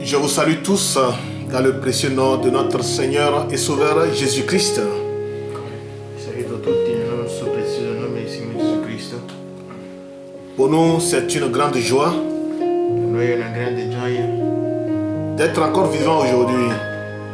Je vous salue tous dans le précieux nom de notre Seigneur et Sauveur Jésus-Christ. Saluto tutti nel nostro prezioso nome del Signore Gesù Cristo. Pour nous, c'est une grande joie Per noi è una grande gioia d'être encore vivants aujourd'hui.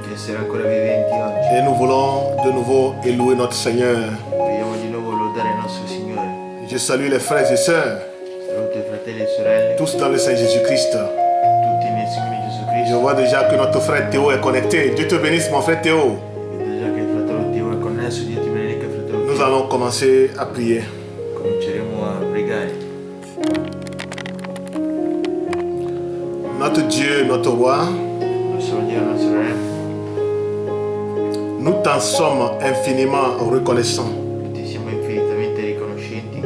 di essere ancora viventi oggi. Et nous voulons de nouveau louer notre Seigneur. Vogliamo di nuovo lodare il nostro Signore. Je salue les frères et sœurs, Saluto i fratelli e sorelle, tous dans le Seigneur Jésus-Christ. tutti nel Signore Gesù Je Cristo. vois déjà que notre frère Théo est connecté. Dieu te bénisse, mon frère Théo. Vedo già che il fratello Dio è connesso. Dio ti benedica, fratello Nous Dio. allons commencer à prier. Cominceremo a pregare. Notre Dieu, notre roi, Nostro Dio, nostro Re, nous t'en sommes infiniment reconnaissants ti siamo infinitamente riconoscenti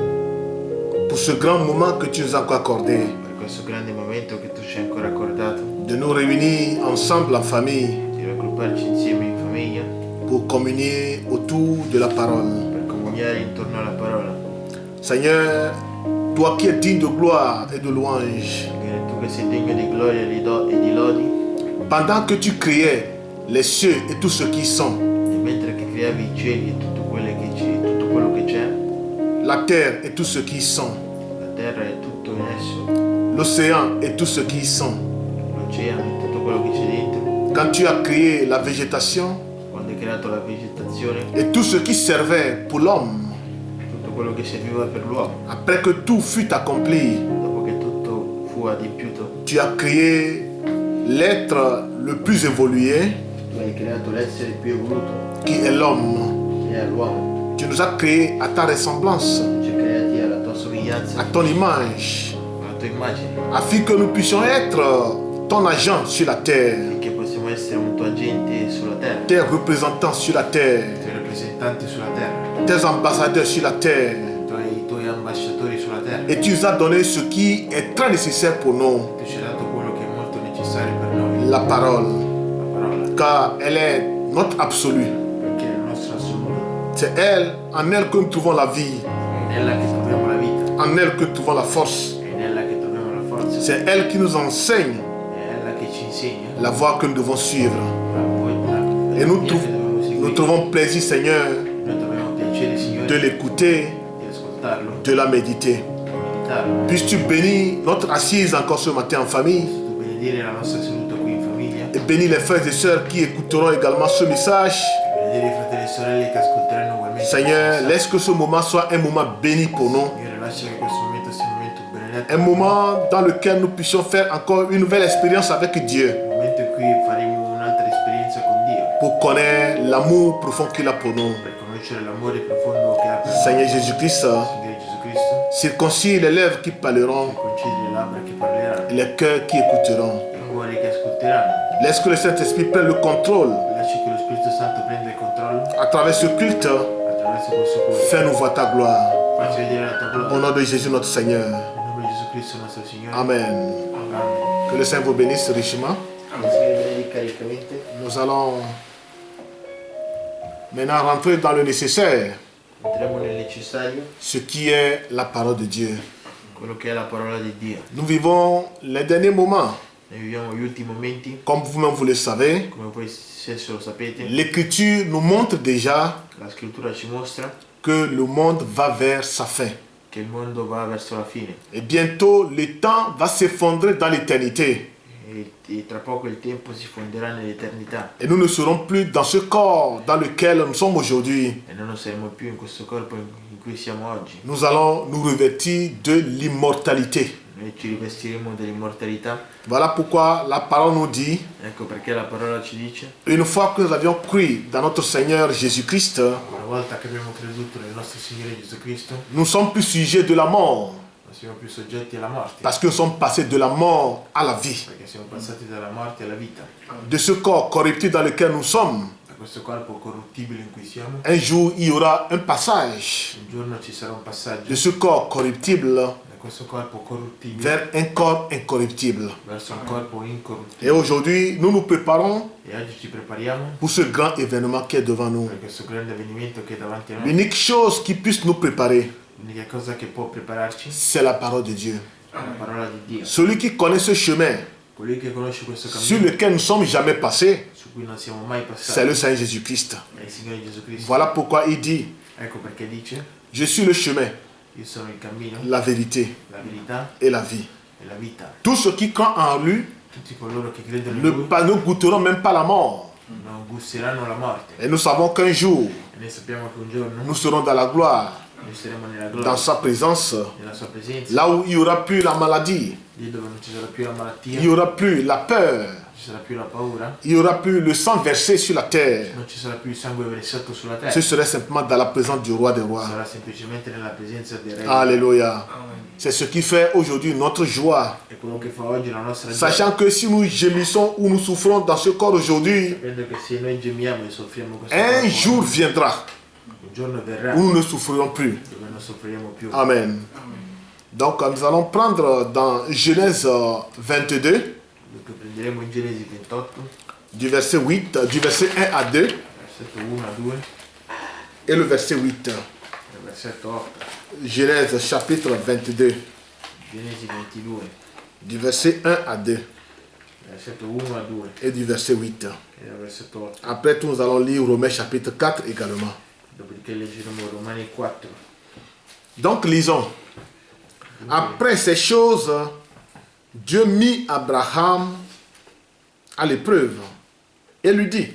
pour ce grand moment que tu nous as encore accordé, per questo grande momento che tu ci hai ancora accordato, de nous réunir ensemble en famille di raggrupparci insieme in famiglia pour communier autour de la parole. per comuniare intorno alla parola. Seigneur, toi qui es digne de gloire et de louange, Tu che sei degno di gloria e di lodi, pendant que tu créais les cieux et tout ce qui sont, e mentre che creavi i cieli e tutto quello che c'è, la terre et tout ce qui sont, la terra e tutto in esso, l'océan et tout ce qui sont, l'oceano e tutto quello che c'è dentro, quand tu as créé la végétation quando hai creato la vegetazione, et tout ce qui servait pour l'homme, tutto quello che serviva per l'uomo, après que tout fut accompli, dopo che tutto fu adempiuto, tu as créé l'être le plus évolué tu hai creato l'essere più evoluto, qui est l'homme. che è l'uomo. Tu nous as créés à ta ressemblance, Ci hai creati alla tua somiglianza, à ton image, alla tua immagine, afin que nous puissions être ton agent sur la terre, affinché possiamo essere un tuo agente sulla terra, tes représentants sur la terre, i tuoi rappresentanti sulla terra, tes ambassadeurs sur la terre. i tuoi ambasciatori sulla terra. Et tu nous as donné ce qui est très nécessaire pour nous, Tu ci hai dato quello che è molto necessario per noi, la parole, la parola, car elle est notre absolu. perché è il nostro assoluto. C'est elle, en elle que nous trouvons la vie, È nella che troviamo la vita, en elle que nous trouvons la force. è nella che troviamo la forza, C'est elle qui nous enseigne è ella che ci insegna la voie que nous devons suivre. la Et nous, via che dobbiamo nous seguire. trouvons plaisir, Seigneur, Noi troviamo piacere, de Signore, l'écouter, di ascoltarlo, de la méditer. di meditarlo. Puisses-tu bénir notre assise encore ce matin en famille Tu benedire la nostra seduta qui in famiglia, et bénir les frères et sœurs qui écouteront également ce message. benedire i fratelli e sorelle che ascolteranno ugualmente. Seigneur, laisse que ce moment soit un moment béni pour nous. Signore, lascia che questo momento sia un momento benedetto, Un moment dans lequel nous puissions faire encore une nouvelle expérience avec Dieu un momento in cui faremo un'altra esperienza con Dio, pour connaître l'amour profond qu'il a pour nous. per conoscere l'amore profondo che ha per noi. Seigneur Jésus-Christ, Signore Gesù Cristo, circoncis les lèvres qui parleront concedi le labbra che parleranno, et les cœurs qui écouteront. i cuori che ascolteranno. Laisse que le Saint-Esprit prenne le contrôle Lascia che lo Spirito Santo prenda il controllo à travers ce culte. attraverso questo cuore. Fais-nous voir ta gloire. Facci vedere la tua Au gloria. nom de Jésus notre Seigneur. Nel nome di Gesù Cristo nostro Signore. Amen. Amen. Que le Saint vous bénisse richement. Il Signore benedica riccamente. Nous allons maintenant rentrer dans le nécessaire, Entriamo nel necessario, ce qui est la parole de Dieu. quello che è la parola di Dio. Nous vivons les derniers moments. Noi viviamo gli ultimi momenti, Comme vous-même vous le savez, come voi stesso lo sapete. l'Écriture nous montre déjà La scrittura ci mostra que le monde va vers sa fin. che il mondo va verso la fine Et bientôt, le temps va s'effondrer dans l'éternité. e tra poco il tempo si fonderà nell'eternità Et nous ne serons plus dans ce corps dans lequel nous sommes aujourd'hui. e noi non saremo più in questo corpo in cui siamo oggi. Nous allons nous revêtir de l'immortalité. Noi ci rivestiremo dell'immortalità. Voilà pourquoi la parole nous dit, Ecco perché la parola ci dice: une fois que nous avions cru dans notre Seigneur Jésus-Christ, una volta che abbiamo creduto nel nostro Signore Gesù Cristo, nous ne sommes plus sujets de la mort, non siamo più soggetti alla morte, parce que nous sommes passés de la mort à la vie. perché siamo passati dalla morte alla vita. De ce corps corruptible dans lequel nous sommes, Da questo corpo corruttibile in cui siamo, un jour il y aura un passage un giorno ci sarà un passaggio de ce corps corruptible da questo corpo corruttibile vers un corps incorruptible. verso un corpo Et incorruttibile. aujourd'hui, nous nous préparons E oggi ci prepariamo pour ce grand événement qui est devant nous. per questo grande avvenimento che è davanti a noi. L'unique chose qui puisse nous préparer, L'unica cosa che può prepararci c'est la parole de Dieu. è la parola di Dio. Celui qui connaît ce chemin Colui che conosce questo sur cammino, lequel nous ne sommes jamais passés, su cui non siamo mai c'est passati, le Seigneur Jésus-Christ. è il Signore Gesù Cristo. Voilà pourquoi il dit, Ecco perché dice, je suis le chemin, io sono il cammino, la vérité la verità et la vie. e la vita. Tous ceux qui croient en lui Tutti coloro che credono in Lui ne goûteront même pas la mort. non gusteranno la morte. Et nous savons qu'un jour, E noi sappiamo che un giorno nous serons dans la gloire, noi saremo nella dans gloria, sa présence, nella sua presenza, là où il n'y aura plus la maladie, lì dove non ci sarà più la malattia, il n'y aura plus la peur, non ci sarà più la paura, il n'y aura plus le sang versé sur la terre. non ci sarà più il sangue versato sulla terra, Ce serait simplement dans la présence du roi des rois. sarà semplicemente nella presenza del Re. Alléluia. C'est ce qui fait aujourd'hui notre joie. È quello che fa oggi la nostra gioia, Sachant que si nous gémissons ou nous souffrons dans ce corps aujourd'hui, sapendo che se noi gemiamo e soffriamo questo un corpo, jour viendra un giorno verrà où nous ne souffrirons plus. dove non soffriremo più. Amen. Donc nous allons prendre dans Genèse 22, Dunque prenderemo in Genesi 28, du verset 8, du verset 1 à 2 versetto 1 a 2 et le verset 8. e versetto 8. Genèse chapitre 22, Genesi 22, du verset 1 à 2 versetto 1 a 2 et du verset 8. e dal versetto 8. Après tout, nous allons lire Romains chapitre 4 également. Dopodiché leggeremo Romani 4. Donc lisons. Après ces choses, Dieu mit Abraham à l'épreuve et lui dit,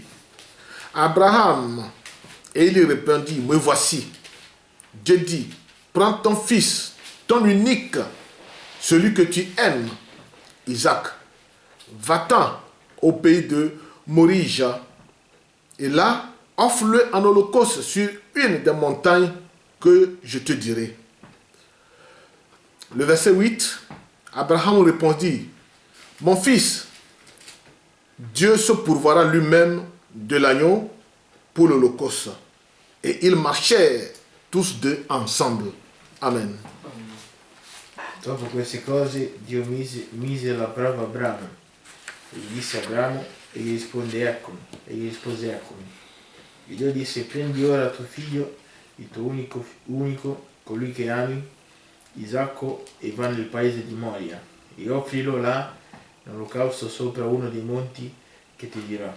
Abraham, et il lui répondit, me voici. Dieu dit, prends ton fils, ton unique, celui que tu aimes, Isaac, va-t'en au pays de Morija, et là, offre-le en holocauste sur une des montagnes que je te dirai. Le verset 8, Abraham répondit, mon fils, Dieu se pourvoira lui-même de l'agneau pour l'holocauste. Et ils marchèrent tous deux ensemble. Amen. Dopo queste cose Dio mise alla prova Abramo e gli disse a Abramo e gli rispose eccomi. E Dio disse prendi ora tuo figlio, il tuo unico, colui che ami, Isacco, e va nel paese di Moria e offrilo là in olocausto sopra uno dei monti che ti dirò.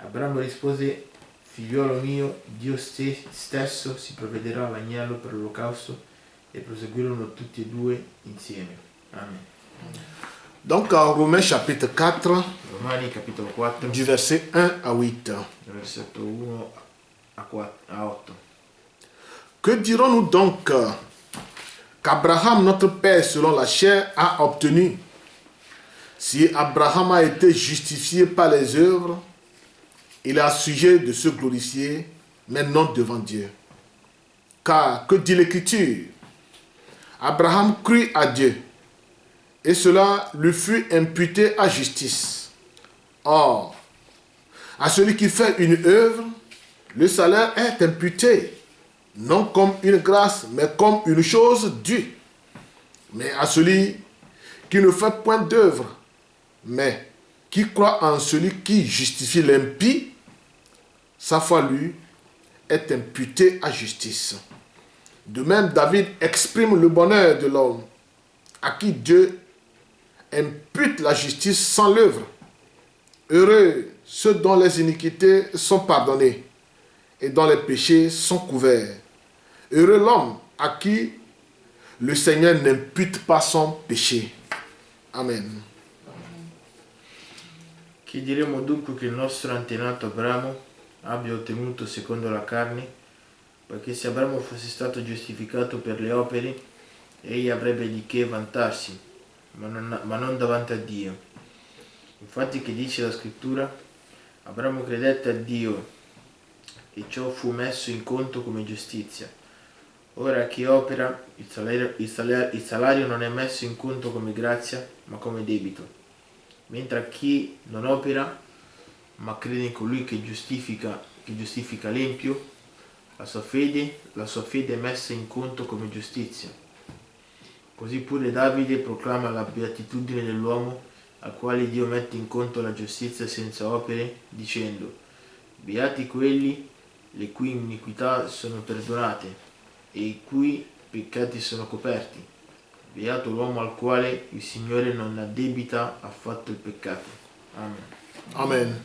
Abramo rispose, figliuolo mio, Dio stesso si provvederà all'agnello per l'olocausto, e proseguirono tutti e due insieme. Amen. Donc en Romains chapitre 4, Romani capitolo 4, du verset 1 à 8. versetto 1 a 8. Que dirons-nous donc qu'Abraham, notre père selon la chair, a obtenu? Si Abraham a été justifié par les œuvres, il est sujet de se glorifier, mais non devant Dieu. Car, que dit l'Écriture? Abraham crut à Dieu, et cela lui fut imputé à justice. Or, à celui qui fait une œuvre, le salaire est imputé, non comme une grâce, mais comme une chose due. Mais à celui qui ne fait point d'œuvre, mais qui croit en celui qui justifie l'impie, sa foi lui est imputée à justice. De même, David exprime le bonheur de l'homme à qui Dieu impute la justice sans l'œuvre. Heureux ceux dont les iniquités sont pardonnées et dont les péchés sont couverts. Heureux l'homme à qui le Seigneur n'impute pas son péché. Amen. Che diremo dunque che il nostro antenato Abramo abbia ottenuto secondo la carne, poiché se Abramo fosse stato giustificato per le opere, egli avrebbe di che vantarsi, ma non davanti a Dio. Infatti che dice la scrittura? Abramo credette a Dio e ciò fu messo in conto come giustizia. Ora chi opera, il salario non è messo in conto come grazia, ma come debito. Mentre a chi non opera, ma crede in colui che giustifica l'empio, la sua fede è messa in conto come giustizia. Così pure Davide proclama la beatitudine dell'uomo al quale Dio mette in conto la giustizia senza opere, dicendo: beati quelli le cui iniquità sono perdonate e i cui peccati sono coperti. Beato l'uomo al quale il Signore non addebita affatto il peccato. Amen. Amen.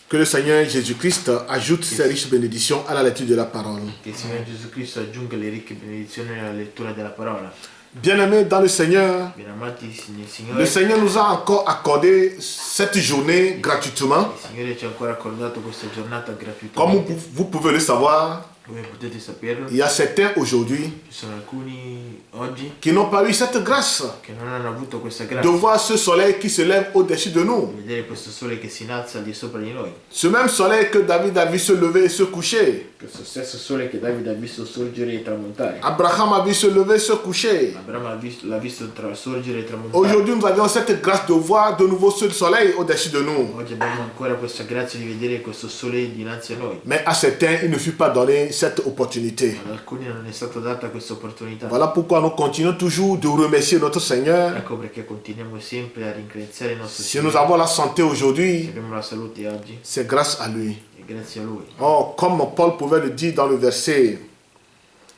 Que le Seigneur Jésus-Christ ajoute ses riches bénédictions à la lecture de la parole. Che il Signore Gesù Cristo aggiunga le ricche benedizioni nella lettura della parola. Bien-aimés dans le Seigneur, Ben amati nel le Signore, Seigneur nous a encore accordé cette journée gratuitement. il Signore ci ha ancora accordato questa giornata Comme gratuitamente. vous pouvez le savoir, Come potete saperlo, il y a certains aujourd'hui ci sono alcuni oggi qui n'ont pas eu cette grâce che non hanno avuto questa de grazia voir ce soleil qui se lève au-dessus de nous. di vedere questo sole che si innalza al di sopra di noi. Ce même soleil que David a vu se lever et se coucher. Questo stesso sole che Davide ha visto sorgere e tramontare. Abraham a vu se lever et se coucher. Abramo l'ha visto sorgere e tramontare. Aujourd'hui, nous avions cette grâce de voir de nouveau ce soleil au-dessus de nous. Oggi abbiamo ancora questa grazia di vedere questo sole dinanzi a noi. Mais à certains, il ne fut pas donné cette opportunité. Ad alcuni non è stata data questa opportunità. Voilà pourquoi nous continuons toujours de remercier notre Seigneur. Ecco perché continuiamo sempre a ringraziare il nostro Si nous Signore. avons la santé Se aujourd'hui, abbiamo la salute oggi, c'est grâce à lui. è grazie a Lui. Oh, comme Paul pouvait le dire dans le verset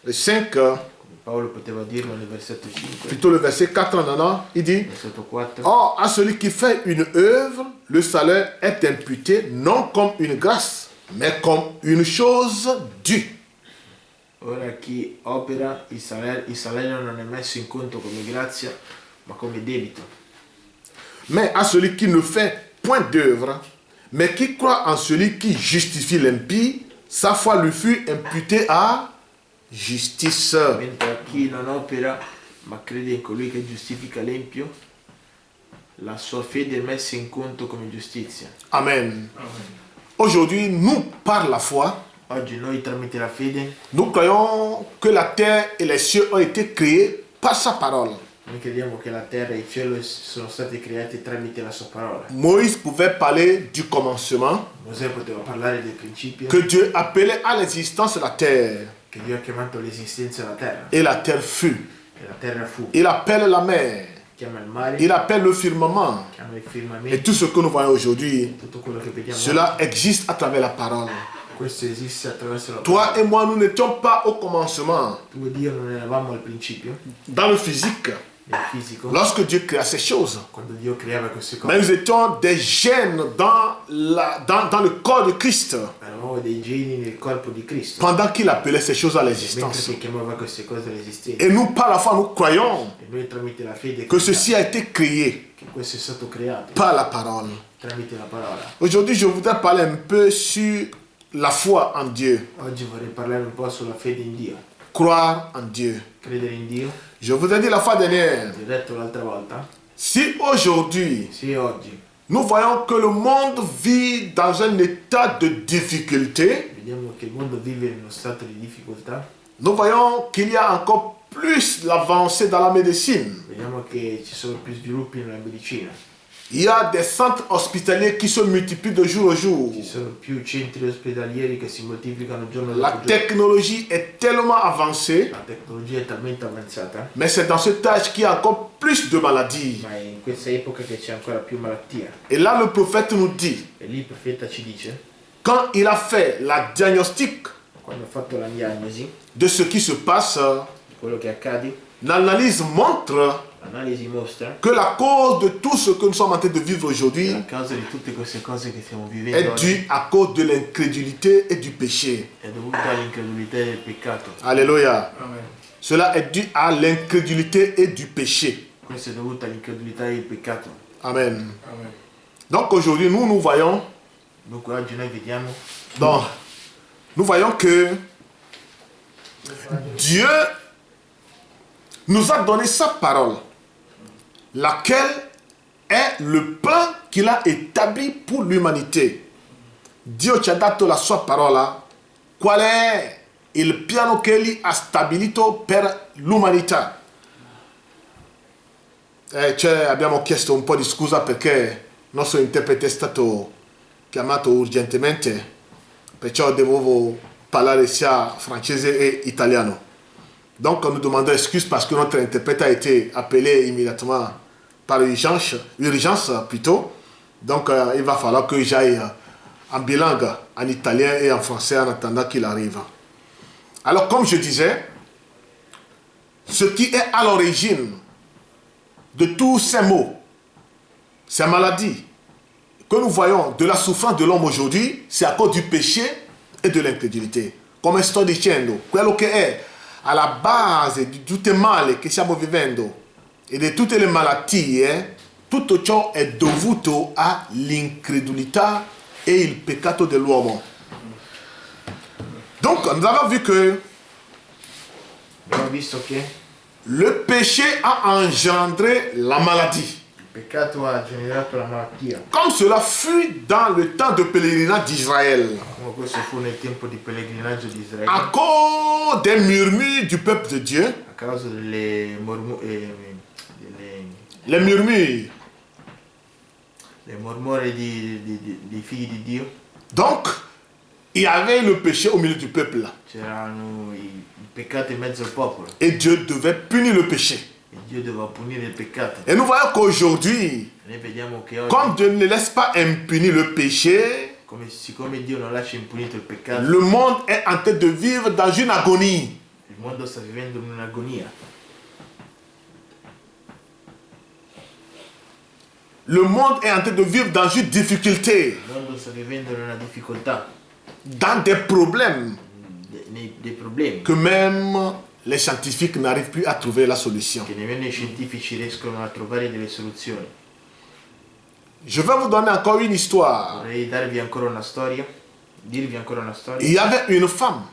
5, Come Paolo poteva dirlo nel versetto 5, plutôt le verset 4 en allant, il dit: versetto 4. Or, à celui qui fait une œuvre, le salaire est imputé non comme une grâce, mais comme une chose due. Ora chi opera, il salario non è messo in conto come grazia, ma come debito. Mais à celui qui ne fait point d'œuvre, mais qui croit en celui qui justifie l'impie, sa foi lui fut imputée à justice. Mentre a chi non opera, ma crede in colui che giustifica l'empio, la sua fede è messa in conto come giustizia. Amen. Aujourd'hui, nous, par la foi, Oggi noi tramite la fede, nous croyons que la terre et les cieux ont été créés par sa parole. noi crediamo che la terra e il cielo sono stati creati tramite la sua parola. Moïse pouvait parler du commencement, Mosè poteva parlare del principio, que Dieu appelait à l'existence la terre, che Dio ha chiamato l'esistenza della terra, et la terre fut. e la terra fu. Il appelle la mer, Chiama il mare, il appelle le firmament, chiama il et firmamento, tout ce que nous voyons aujourd'hui, tutto quello che vediamo. cela existe à travers la parole. Questo esiste attraverso la Toi parola. et moi, nous n'étions pas au commencement, Tu e Dio non eravamo al principio, dans le physique, nel fisico, lorsque Dieu créa ces choses. quando Dio creava queste Mais cose. nous étions des gènes dans le corps de Christ, Eravamo dei geni nel corpo di Cristo, pendant qu'il appelait ces choses à mentre l'existence. che chiamava queste cose all'esistenza. Et nous, par la foi, nous croyons E noi tramite la fede que ceci a été créé che questo è stato creato par la parole. tramite la parola. Aujourd'hui, je voudrais parler un peu sur la foi en Dieu, Oggi vorrei parlare un po' sulla fede in Dio, croire en Dieu. credere in Dio. Je vous ai dit la fois dernière, Ti ho detto l'altra volta, si aujourd'hui sì, oggi nous voyons que le monde vit dans un état de difficulté, vediamo che il mondo vive in uno stato di difficoltà, nous voyons qu'il y a encore plus l'avancée dans la médecine. vediamo che ci sono più sviluppi nella medicina, Il y a des centres hospitaliers qui se multiplient de jour en jour. ci sono più centri ospedalieri che si moltiplicano giorno La dopo giorno. technologie est tellement avancée, La tecnologia è talmente avanzata, mais c'est dans cet âge qu'il y a encore plus de maladies. ma è in questa epoca che c'è ancora più malattia. Et là, le prophète nous dit, E lì il profeta ci dice, quand il a fait la diagnostic quando ha fatto la diagnosi de ce qui se passe, di quello che accade, l'analyse montre l'analisi mostra que la cause de tout ce que nous sommes en train de vivre che aujourd'hui la causa di tutte queste cose che stiamo vivendo est oggi due à cause de l'incrédulité et du péché. è dovuta all'incredulità del peccato. Alléluia. Cela est dû à l'incrédulité et du péché. Questo è dovuto all'incredulità del peccato. Amen. Donc aujourd'hui, nous voyons, Dunque oggi noi vediamo donc, nous voyons que Dieu nous a donné sa parole, laquelle è il plan qu'il a établi pour l'umanité. Dio ci ha dato la sua parola, qual è il piano che egli ha stabilito per l'umanità. Abbiamo chiesto un po' di scusa perché il nostro interprete è stato chiamato urgentemente, perciò dovevo parlare sia francese e italiano. Donc nous demandons excuse parce que notre interprète a été appelé immédiatement par urgence plutôt. Donc il va falloir que j'aille en bilingue, en italien et en français en attendant qu'il arrive. Alors comme je disais, ce qui est à l'origine de tous ces maux, ces maladies que nous voyons de la souffrance de l'homme aujourd'hui, c'est à cause du péché e dell'incredulità. Come sto dicendo, quello che è alla base di tutte le mali che stiamo vivendo e di tutte le malattie, tutto ciò è dovuto all'incredulità e il peccato dell'uomo. Donc, nous avons vu que Abbiamo visto che le péché a engendré la maladie. il peccato ha generato la malattia, Comme cela fut dans le temps de pèlerinage d'Israël, come questo fu nel tempo di pellegrinaggio di Israele, à cause des murmures du peuple de Dieu, a causa delle les murmures. mormore dei figli di Dio. Donc, il y avait le péché au milieu du peuple. C'erano il peccato in mezzo al popolo Et Dieu devait punir le péché. e Dio doveva punire il peccato. Et nous voyons qu'aujourd'hui, Noi vediamo che oggi, comme Dieu ne laisse pas impunir le péché, siccome Dio non lascia impunito il peccato, le monde est en train de vivre dans une agonie. il mondo sta vivendo in un'agonia. Le monde est en train de vivre dans une difficulté, Il mondo sta vivendo in una difficoltà, dans des problèmes dei problemi que même les scientifiques n'arrivent plus à trouver la solution. che nemmeno i scientifici riescono a trovare delle soluzioni. Je vais vous donner encore une histoire. Vorrei dirvi ancora una storia. Il y avait une femme,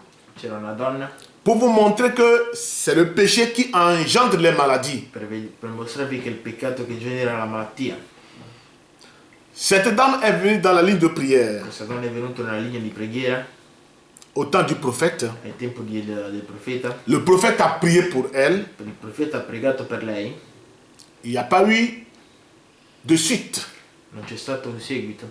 C'era una donna, pour vous montrer que c'est le péché qui engendre les maladies. per mostrarvi che è il peccato che genera la malattia. Cette dame est venue dans la ligne de prière Questa donna è venuta nella linea di preghiera au temps du prophète. ai tempo del profeta. Le prophète a prié pour elle. Il profeta ha pregato per lei, Il n'y a pas eu de suite. non c'è stato un seguito.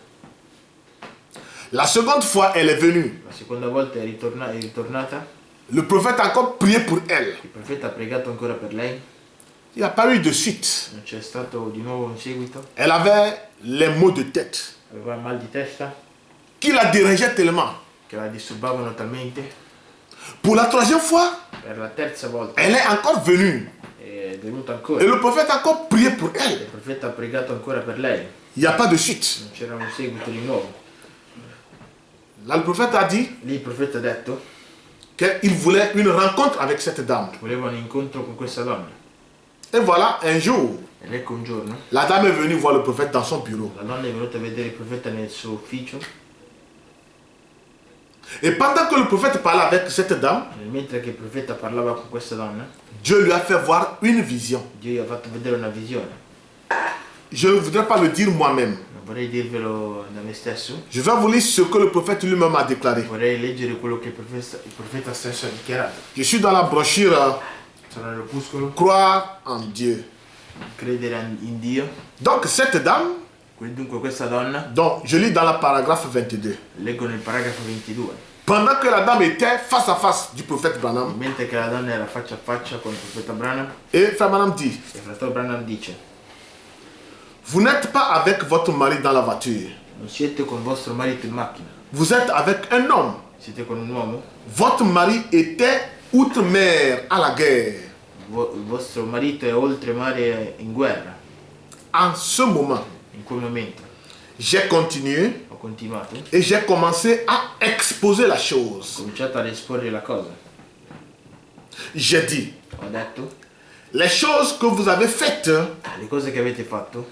La seconde fois, elle est venue. La seconda volta è ritornata, Le prophète a encore prié pour elle. il profeta ha pregato ancora per lei, Il n'y a pas eu de suite. non c'è stato di nuovo un seguito. Elle avait les maux de tête Aveva mal di testa qui la dérangeaient tellement. che la disturbavano talmente. Pour la troisième fois, Per la terza volta elle est encore venue. è venuta Et ancora. le prophète a encore prié pour Il elle. profeta ha pregato ancora per lei, Il n'y a pas de suite. non c'era un seguito di nuovo. Là, le prophète a dit Lì il profeta ha detto qu'il voulait une rencontre avec cette dame. che voleva un incontro con questa donna. Et voilà, un jour, Ed ecco un giorno la dame est venue voir le prophète dans son bureau. la donna è venuta a vedere il profeta nel suo ufficio Et pendant que le prophète parlait avec cette dame, e mentre che il profeta parlava con questa donna, Dieu lui a fait voir une vision. Dio gli ha fatto vedere una visione. Je ne voudrais pas le dire moi-même. Non vorrei dirvelo da me stesso, Je vais vous lire ce que le prophète lui-même a déclaré. vorrei leggere quello che il profeta stesso ha dichiarato. Je suis dans la brochure Sono nell'opuscolo, Croire en Dieu. credere in Dio. Donc cette dame, Dunque questa donna, donc je lis dans la paragraphe 22. leggo nel paragrafo 22, Pendant que la dame était face à face du prophète Branham, mentre che la donna era faccia a faccia con il profeta Branham, et frère Branham dit, il fratello Branham dice: vous n'êtes pas avec votre mari dans la voiture. non siete con vostro marito in macchina, Vous êtes avec un homme. siete con un uomo. Votre mari était outre-mer à la guerre. Il vostro marito è oltre mare in guerra. En ce moment, In quel momento j'ai continué ho continuato, ho et j'ai commencé à exposer la chose. cominciato ad esporre la cosa. J'ai dit, Ho detto: les choses que vous avez faites, le cose che avete fatto,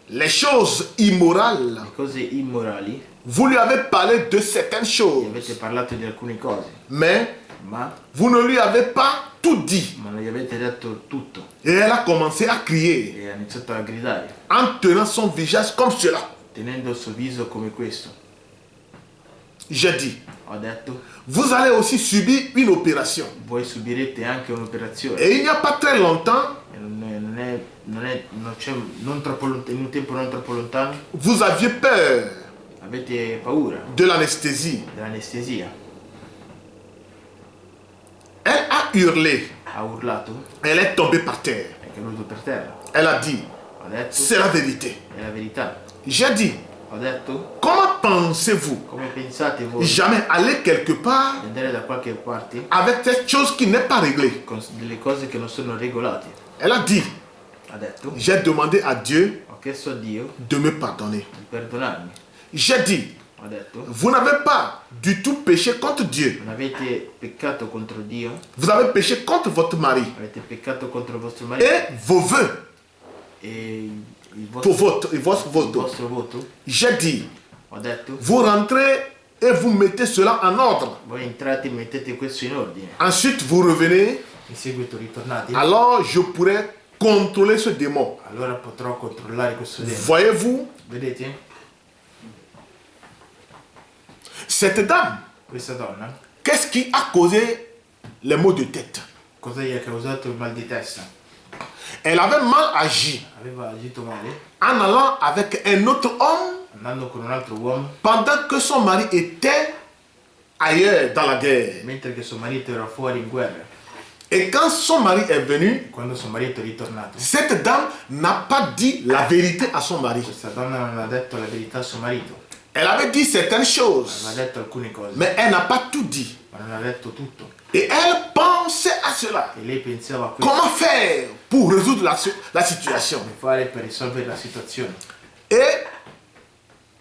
les choses immorales, le cose immorali, vous lui avez parlé de certaines gli choses, avete parlato di alcune cose, mais ma vous ne lui avez pas tout dit. non gli avete detto tutto. Et elle a commencé à crier E ha iniziato a gridare, en tenant son visage comme cela. tenendo il suo viso come questo. J'ai dit, Ho detto: vous allez aussi subir une opération. voi subirete anche un'operazione. Et il n'y a pas très longtemps, E in un tempo non troppo lontano vous aviez peur avete paura de l'anesthésie. dell'anestesia. Elle a hurlé. Ha urlato, Elle est tombée par terre. è caduto per terra. Elle a dit, Ho detto: c'est la vérité. è la verità. J'ai dit, Ho detto: comment pensez-vous Come pensate voi jamais aller quelque part di andare da qualche parte avec cette chose qui n'est pas réglée? con delle cose che non sono regolate? Elle a dit, Ha detto, j'ai demandé à Dieu ho chiesto a Dio de me pardonner. di perdonarmi. J'ai dit, Ha detto, vous n'avez pas du tout péché contre Dieu. non avete peccato contro Dio, Vous avez péché contre votre mari. avete peccato contro il vostro marito Et vos vœux, e il pour vostro, votre il vostro voto. J'ai dit, Ho detto, vous rentrez et vous mettez cela en ordre. voi entrate e mettete questo in ordine. Ensuite, vous revenez. In seguito ritornate, Alors, je pourrais contrôler ce démon. allora potrò controllare questo demone. Voyez-vous, Vedete? cette dame, Questa donna, qu'est-ce qui a causé les maux de tête? cosa gli ha causato il mal di testa? Elle avait mal agi Aveva agito male, en allant avec un autre homme andando con un altro uomo, pendant que son mari était ailleurs dans la guerre. mentre che suo marito era fuori in guerra. Et quand son mari est venu, Quando suo marito è ritornato, cette dame n'a pas dit la vérité à son mari. questa donna non ha detto la verità a suo marito. Elle avait dit certaines choses, Aveva detto alcune cose, mais elle n'a pas tout dit. ma non ha detto tutto. Et elle pensait à cela. E lei pensava a questo, Comment faire pour résoudre la situation? come fare per risolvere la situazione. Et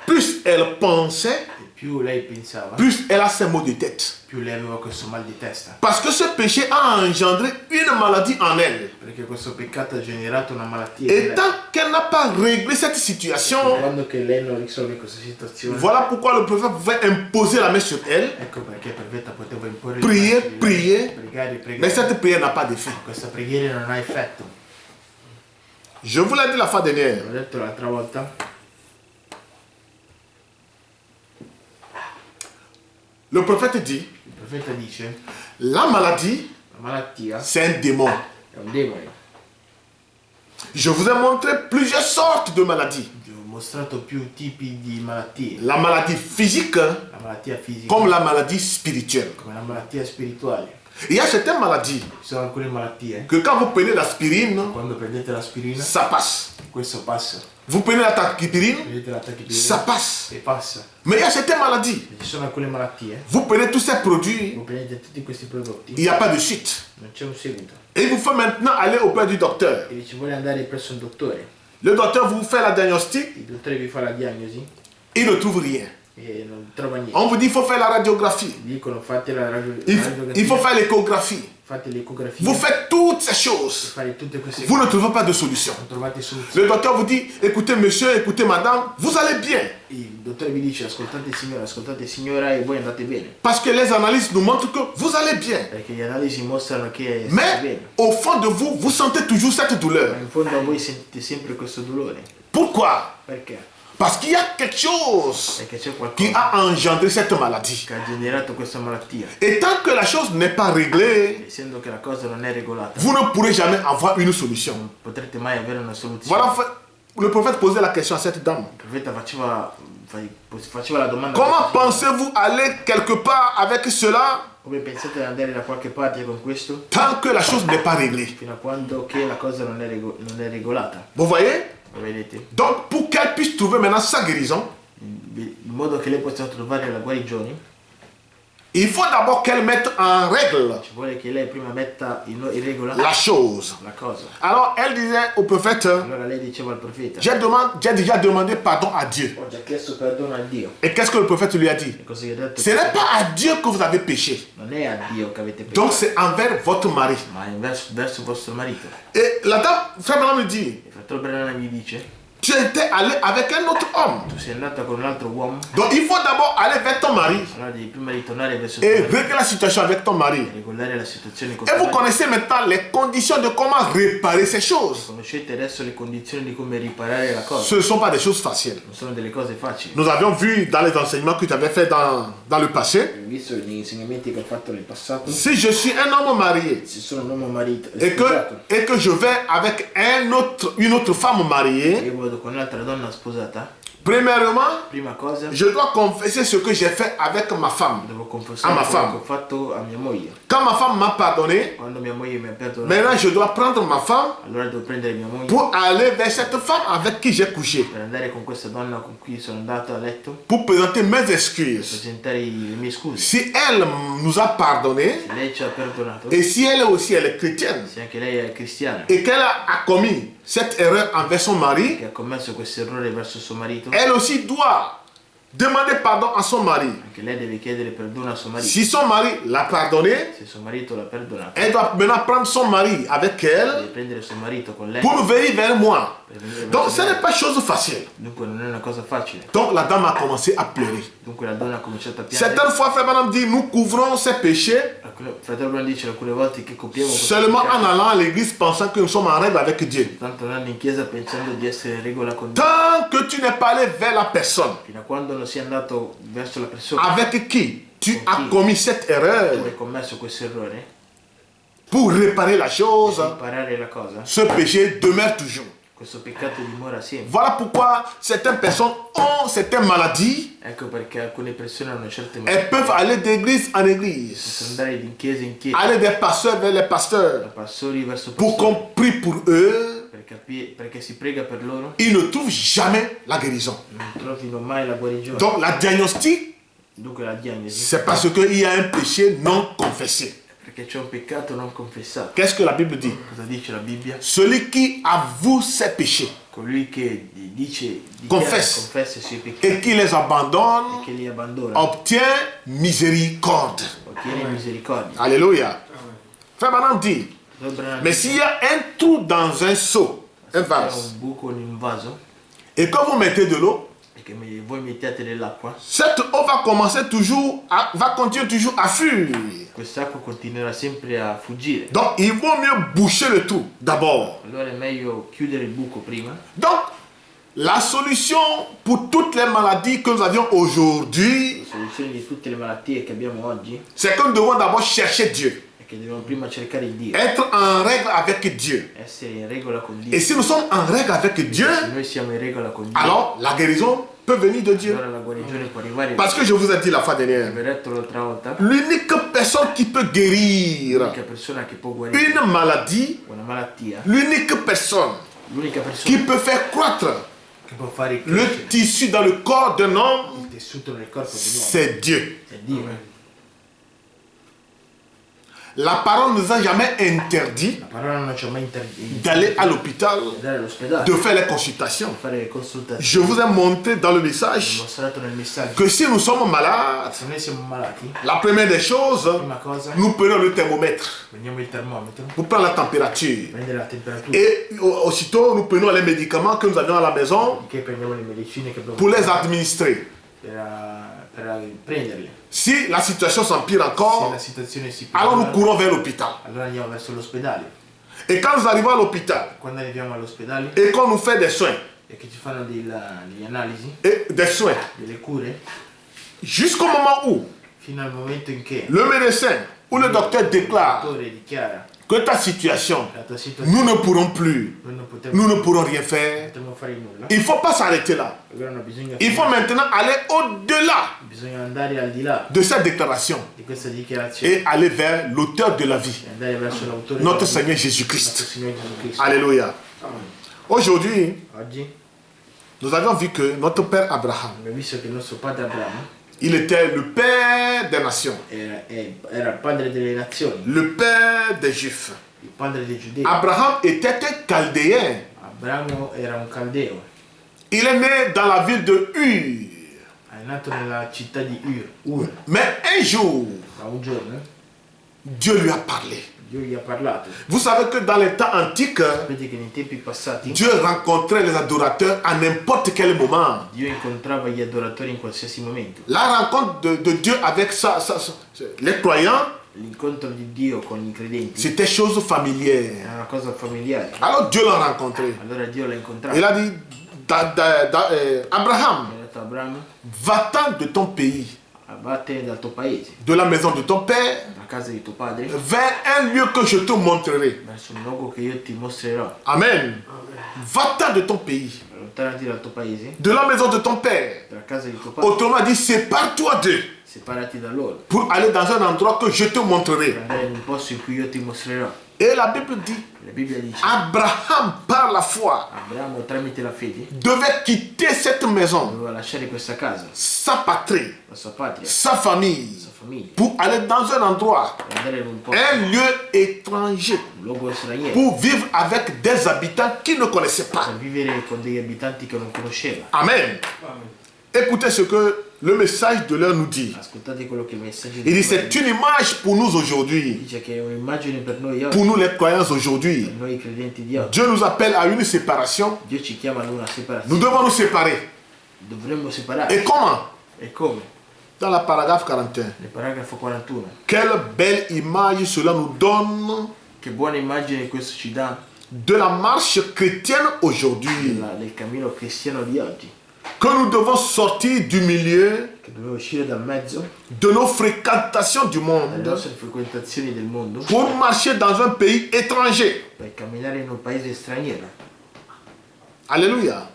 plus elle pensait, E più lei pensava, plus elle a ces maux de tête. più lei aveva questo mal di testa. Parce que ce péché a engendré une maladie en elle. Perché questo peccato ha generato una malattia. Et in lei. tant qu'elle n'a pas réglé cette situation, Quando che lei non risolve questa situazione, voilà pourquoi le prophète pouvait imposer la main sur elle, ecco perché Profeta poteva imporre prier, le mani, prier, pregare, mais pregare. cette prière n'a pas d'effet. Questa preghiera non ha effetto. Je vous l'ai dit la fois dernière, L'ho detto l'altra volta, le prophète dit, il profeta dice, la maladie, la malattia c'est un démon. è un demone. Je vous ai montré plusieurs sortes de maladies. Vi ho mostrato più tipi di malattie. La maladie physique La malattia fisica, comme la maladie spirituelle. come la malattia spirituale. Il y a certaines maladies Ci sono alcune malattie, que quand vous prenez l'aspirine, quando prendete l'aspirina, ça passe. questo passa. Vous prenez la tachypyrine, Prendete la ça tachipirina passe. e passa. Mais il y a certaines maladies, Ci sono alcune malattie, vous prenez tous ces produits, voi prendete tutti questi il prodotti, n'y a pas de suite. non c'è un seguito. Et il vous faut maintenant aller auprès du docteur. E ci vuole andare presso un dottore. Le docteur vous fait la diagnostic, Il dottore vi fa la diagnosi il ne trouve rien. e non trova niente. On vous dit qu'il faut faire la radiographie, Vi dicono fate la il radiografia, faut faire l'échographie. fate l'ecografia, Vous faites toutes ces choses. fate tutte queste Vous cose, ne trouvez pas de solution. non trovate soluzione. Le docteur vous dit, écoutez monsieur, écoutez madame, vous allez bien. Il dottore vi dice ascoltate signora e voi andate bene. Parce que les analyses nous montrent que vous allez bien. Perché le analisi mostrano che state Mais bene. au fond de vous, vous sentez toujours cette douleur. Ma in fondo a voi sentite sempre questo dolore. Pourquoi? Perché? Parce qu'il y a quelque chose Perché c'è qui qualcosa a engendré cette maladie. che ha generato questa malattia. Et tant que la chose n'est pas réglée, Essendo che la cosa non è regolata, vous ne pourrez jamais avoir une solution. non potrete mai avere una soluzione. Voilà, le prophète posait la question à cette dame. Il profeta faceva la domanda: Comment pensez-vous aller quelque part avec cela come pensate di andare da qualche parte con questo? tant que la chose n'est pas réglée? Fino a quando che la cosa non è regolata. Vous voyez? Lo vedete? Donc, pour qu'elle puisse trouver maintenant sa guérison, In modo che lei possa trovare la guarigione, il faut d'abord qu'elle mette en règle ci vuole che lei prima metta in regola la chose. la cosa. Alors, elle disait au prophète, Allora lei diceva al profeta: j'ai déjà demandé pardon à Dieu. ho già chiesto perdono a Dio. Et qu'est-ce que le prophète lui a dit? E cosa gli ha detto? Ce n'est pas à Dieu que vous avez péché. Non è a Dio che avete Donc, peccato, c'est envers votre mari. ma è verso vostro marito. Et la dame, frère Branham me dit, Il fratello Branham gli dice: tu étais allé avec un autre homme. tu sei andata con un altro uomo, Donc, il faut d'abord aller vers ton mari allora devi prima ritornare verso tuo et marito régler la situation avec ton mari. e regolare la situazione con Et tuo vous marito. connaissez maintenant les conditions de comment réparer ces choses. Conoscete adesso le condizioni di come riparare la cosa. Ce ne sont pas des choses faciles. Non sono delle cose facili. Nous avions vu dans les enseignements que tu avais fait dans le passé. Ho visto gli insegnamenti che ho fatto nel passato. Si je suis un homme marié Se sono un uomo marito et que je vais avec une autre femme mariée, io vado con un'altra donna sposata, Premièrement, Prima cosa, je dois confesser ce que j'ai fait avec ma femme. devo confessare ma quello femme. che ho fatto a mia moglie. Quand ma femme m'a pardonné, Quando mia moglie mi ha perdonato, maintenant je dois prendre ma femme allora devo prendere mia moglie pour aller vers cette femme avec qui j'ai couché, per andare con questa donna con cui sono andato a letto, pour présenter mes excuses. presentare le mie scuse. Si elle nous a pardonné, Se lei ci ha perdonato, et si elle aussi elle est chrétienne, se anche lei è cristiana, et qu'elle a commis cette erreur envers son mari, che ha commesso questo errore verso suo marito, elle aussi doit demander pardon à son mari. anche lei deve chiedere perdono a suo marito. Si son mari l'a pardonné, Se suo marito l'ha perdonato, elle doit maintenant prendre son mari avec elle deve prendere suo marito con lei pour venir vers moi. per venire Donc verso ce me. n'est pas chose facile. Dunque non è una cosa facile. Donc la dame a commencé à pleurer. Dunque la donna ha cominciato a piangere. Certaines fois, Frère Branham dit, nous couvrons ces péchés Fratello Branham dice alcune volte che copriamo questo seulement en peccato, allant à l'église pensant que nous sommes en règle avec Dieu. tanto andando in chiesa pensando di essere in regola con Dio. Tant que tu n'es pas allé vers la personne Fino a quando non sei andato verso la persona avec qui tu as commis cette erreur dove hai commesso questo errore, pour réparer la per chose, imparare la cosa, ce péché demeure toujours. questo peccato dimora sempre. Voilà pourquoi certaines personnes ont certaines maladies. Ecco perché alcune persone hanno certe Elles peuvent aller d'église en possono église, andare in chiesa, aller des pasteurs vers les da pasteurs, pastori verso pour pastori, qu'on prie pour eux. perché si prega per loro, Ils ne trouvent jamais la guérison. non trovino mai la guarigione. Donc la diagnostic, Dunque la diagnosi, c'est parce qu'il y a un péché non confessé. perché c'è un peccato non confessato. Qu'est-ce que la Bible dit? Cosa dice la Bibbia? Celui qui avoue ses péchés Colui che dice, Confessa. confessa i suoi peccati et qui les abandonne e che li abbandona, obtient miséricorde. ottiene misericordia. Alléluia. Frère Branham dit, Fratello Branham mais s'il y a un trou dans un seau, un c'è vase, un buco in un vaso et quand vous mettez de l'eau, e che voi mettete dell'acqua, cette eau va commencer toujours, va continuer toujours à fuir. quest'acqua continuerà sempre a fuggire. Donc il vaut mieux boucher le trou d'abord. Allora è meglio chiudere il buco prima. Donc la solution pour toutes les maladies que nous avions aujourd'hui, La soluzione di tutte le malattie che abbiamo oggi c'est que nous devons d'abord chercher Dieu, è che dobbiamo prima cercare Dio, être en règle avec Dieu. essere in regola con Dio. Et si nous sommes en règle avec Dieu, Se noi siamo in regola con Dio, alors la guérison peut venir de Dieu. allora la guarigione può arrivare. Parce que je vous ai dit la fois dernière, Come detto l'altra volta, l'unique personne qui peut guérir l'unica persona che può guarire une maladie, una malattia, l'unique personne l'unica qui persona peut faire croître che può fare le crescere tissu dans le corps d'un homme, il tessuto nel corpo di un uomo c'est Dieu. è Dio. La parole ne nous a jamais interdit La parola non ci ha mai interdetto d'aller à l'hôpital, di andare all'ospedale, de di faire les consultations. fare le consultazioni. Je vous ai montré dans le Ho message mostrato nel messaggio que si nous sommes malades, se noi siamo malati, la première des choses, prima cosa nous prenons le thermomètre prendiamo il termometro, pour prendre la température. prendere la temperatura, Et aussitôt, nous prenons les médicaments que nous avions à la maison che prendiamo le medicine che abbiamo pour les administrer. per prenderle. Si la situation s'empire Se encore, la situazione si alors nous peggiora, courons vers l'hôpital. allora andiamo verso l'ospedale. Et quand nous arrivons à l'hôpital Quando arriviamo all'ospedale et qu'on nous fait des soins, e che ci fanno degli analisi, et des soins, delle cure, jusqu'au moment où fino al momento in che le médecin ou le docteur il déclare dottore dichiara que ta situation, la tua situazione, nous ne pourrons plus, noi non potremo, nous ne pourrons rien faire. potremo fare nulla, Il ne faut pas s'arrêter là. allora non bisogna, Il faut maintenant aller au-delà bisogna andare al di là de cette déclaration di questa dichiarazione et aller vers l'auteur de la vie, e andare verso l'autore notre della Seigneur vita, nostro Jésus-Christ. Signore Gesù Cristo. Alléluia. Aujourd'hui, Oggi nous avions vu que notre père Abraham, abbiamo visto che il nostro padre Abramo il était le père des nations, era il padre delle nazioni, le père des Juifs. il padre dei giudei. Abraham était un chaldéen. Abramo era un caldeo, Il est né dans la ville de Ur. è nato nella città di Ur. Mais un jour, Ma un giorno Dieu lui a parlé. Dio gli ha parlato. Vous savez que dans les temps antiques, Sapete che nei tempi passati Dieu rencontrait les adorateurs à n'importe quel moment. Dio incontrava gli adoratori in qualsiasi momento. La rencontre de Dieu avec les croyants, L'incontro di Dio con i credenti c'était chose familière. era una cosa familiare. Alors Dieu l'a rencontré. Allora Dio l'ha incontrato. Il a dit, Abraham, Ha detto Abramo, va-t'en de ton pays, vattene dal tuo paese, de la maison de ton père, dalla casa di tuo padre, vers un lieu que je te montrerai. verso un luogo che io ti mostrerò. Amen. Va-t'en de ton pays. allontanati dal tuo paese, de la maison de ton père. dalla casa di tuo padre, Autrement dit, sépare-toi d'eux separati da loro, pour aller dans un endroit que je te per montrerai. andare in un posto in cui io ti mostrerò. Et la Bible dit, La Bibbia dice, Abraham, par la foi, Abramo tramite la fede devait quitter cette maison, doveva lasciare questa casa, sa patrie, la sua patria, sa famille, la sua famiglia, pour aller dans un endroit, per andare in un posto, un lieu étranger, un luogo straniero, pour vivre avec des habitants qu'il ne connaissait pas. per vivere con degli abitanti che non conosceva. Amen. Écoutez ce que le message de l'heure nous dit. Ascoltate quello che il messaggio Il dit, di c'est une image pour nous aujourd'hui, dice, che è un'immagine per noi oggi, pour nous les croyants per aujourd'hui. noi credenti di oggi. Dieu nous appelle à une séparation. Dio ci chiama ad una Nous separazione, devons nous séparer. dovremmo Et separarci. comment? E come? Dans la paragraphe 41. Nel paragrafo 41. Quelle belle image cela nous donne Che buona immagine questo ci dà de la marche chrétienne aujourd'hui. del cammino cristiano di oggi, Que nous devons sortir du milieu che dobbiamo uscire dal mezzo de nos fréquentations du dalle monde nostre frequentazioni del mondo pour marcher dans un pays étranger. per camminare in un paese straniero. Alléluia.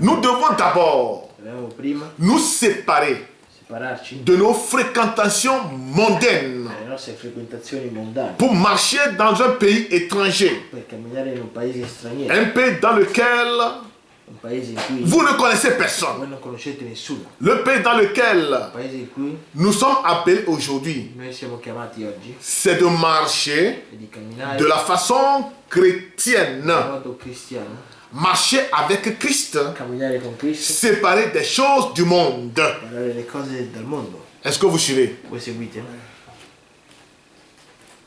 Nous devons d'abord Dobbiamo prima nous séparer separarci de nos fréquentations mondaines dalle nostre frequentazioni mondane pour marcher dans un pays étranger. per camminare in un paese straniero, Un pays dans lequel un paese in cui vous ne connaissez personne. voi non conoscete nessuno, Le pays dans lequel un paese in cui nous sommes appelés aujourd'hui, noi siamo chiamati oggi c'est de marcher e di camminare de la façon chrétienne. in modo cristiano, Marcher avec Christ, camminare con Cristo, séparer des choses du monde. guardare le cose del mondo. Est-ce que vous suivez? Voi seguite?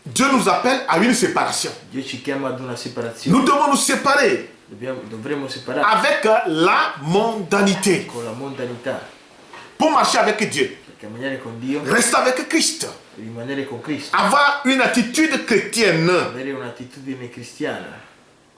Dieu nous appelle à une séparation. Dio ci chiama ad una separazione. Nous devons nous séparer Dovremmo separarci avec la mondanité con la mondanità pour marcher avec Dieu. per camminare con Dio e Rester avec Christ. rimanere con Cristo, Avoir une attitude chrétienne. avere un'attitudine cristiana,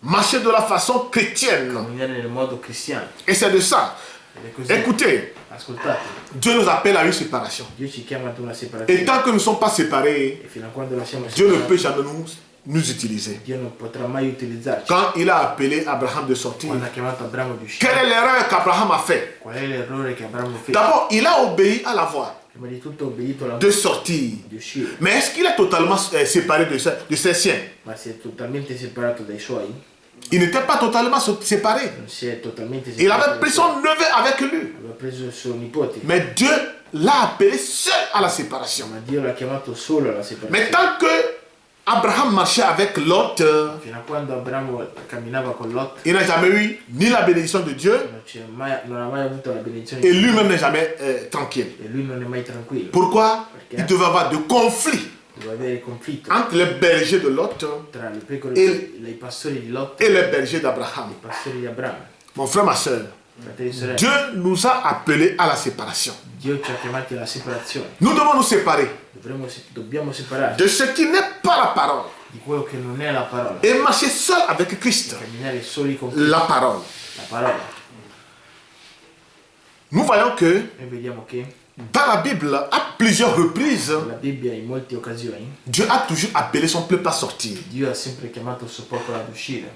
Marcher de la façon chrétienne. camminare nel modo cristiano. Et c'est de ça. Ed è così. Écoutez, Ascoltate, Dieu nous appelle à une séparation. Dio ci chiama ad una Et separazione tant que nous ne sommes pas séparés, e fino a quando la siamo Dieu ne peut separati, jamais nous utiliser. Dio non potrà mai utilizzarci. Quand il a appelé Abraham de sortir, Quando ha chiamato Abramo di quelle uscire, est l'erreur qu'Abraham a fait? qual è l'errore che Abramo fece? D'abord, il a obéi à la voix Prima di tutto ha obbedito alla de sortir. di uscire, Mais est-ce qu'il est totalement séparé de ses siens? ma si è totalmente separato dai suoi, Il n'était pas totalement séparé. non si è totalmente Il separato avait dai pris suoi. son neveu avec lui. Aveva preso il suo nipote, Mais Dieu l'a appelé seul à la séparation. ma Dio l'ha chiamato solo alla Mais separazione. tant que Abraham marchait avec Lot, Fino a quando Abramo camminava con Lot, il n'a jamais eu ni la bénédiction de Dieu non ha mai avuto la benedizione et di Dio, lui-même n'est jamais tranquille. e lui non è mai tranquillo. Pourquoi? Il devait avoir de conflits Doveva avere conflitto entre les bergers de Lot tra le pecore E- i pastori di Lot et e les bergers d'Abraham. i pastori di Abramo. Mon frère, ma soeur, Fratelli e sorelle, Dieu nous a appelés à la séparation. Dio ci ha chiamati alla separazione. Nous devons nous séparer Dobbiamo separarci de ce qui n'est pas la parole di quello che non è la parola, et marcher seul avec Christ, camminare soli con Cristo, la parole. la parola. Nous voyons que Noi vediamo che dans la Bible, à plusieurs reprises, la Bibbia in molte occasioni Dieu a toujours appelé son peuple à sortir. Dio ha sempre chiamato il suo popolo ad uscire.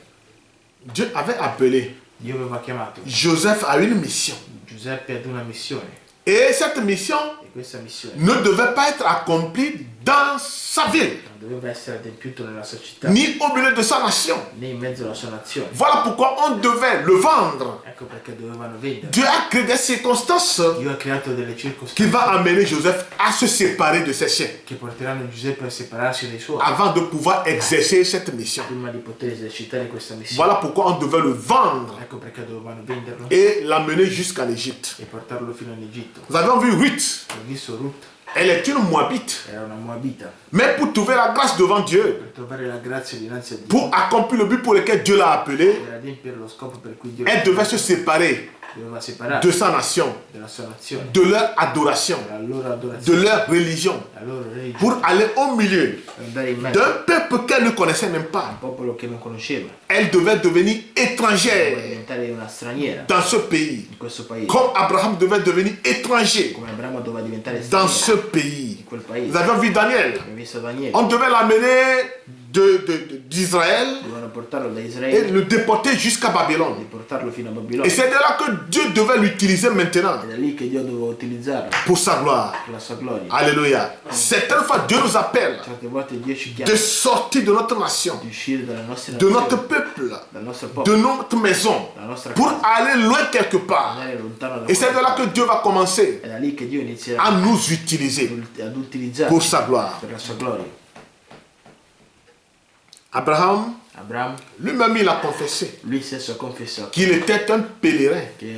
Dieu avait appelé Dio aveva chiamato Joseph à une mission. Giuseppe ad una missione, Et cette mission e questa missione ne devait pas être accomplie dans sa ville, non doveva essere adempiuta nella sua città, ni au milieu de sa nation. né in mezzo alla sua nazione. Voilà pourquoi on devait le vendre. Ecco perché dovevano vendere. Dieu a créé des circonstances Dio ha creato delle qui circostanze va amener Joseph à se séparer de ses chiens che porteranno Giuseppe a separarsi dai suoi avant de pouvoir exercer cette mission. prima di poter esercitare questa missione. Voilà pourquoi on devait le vendre Ecco perché dovevano venderlo et l'amener jusqu'en Égypte. e portarlo fino in Egitto. Nous avons vu Ruth, Ho visto Ruth, elle est une Moabite. era una Moabita. Mais pour trouver la grâce devant Dieu, Per trovare la grazia dinanzi a Dio, pour accomplir le but pour lequel Dieu l'a appelé, per adempiere lo scopo per cui Dio elle devait se séparer doveva separarsi de sa nation, della sua nazione, de leur adoration, della loro de adorazione, leur religion, della loro religione, pour aller au milieu per andare in mezzo d'un peuple qu'elle ne connaissait même a un pas. popolo che non conosceva. Elle devait devenir Doveva étrangère diventare una straniera dans ce pays, in questo paese, comme Abraham devait devenir étranger come Abramo doveva diventare dans straniero ce pays. in quel paese. Nous avons vu Daniel. Abbiamo visto Daniele, On devait l'amener d'Israël dovevano portarlo da et Israele le déporter jusqu'à e Babylone. portarlo fino a Et Babilonia. c'est de là que Dieu devait l'utiliser maintenant È da lì che Dio doveva utilizzarlo pour sa gloire. per la sua gloria. Alléluia. Certaines fois, Dieu nous appelle Certe volte Dio ci chiama de sortir de notre nation, di uscire dalle nostre de notre nazioni, peuple, dal nostro de popolo, notre maison, dalla nostra pour casa, aller loin quelque part. andare lontano da Et c'est de là qua. que Dieu va commencer È da lì che Dio inizierà à nous utiliser ad utilizzarlo pour sa gloire. per la sua gloria. Abraham, Abramo, lui-même, il a confessé lui stesso ha confessato qu'il était un pèlerin che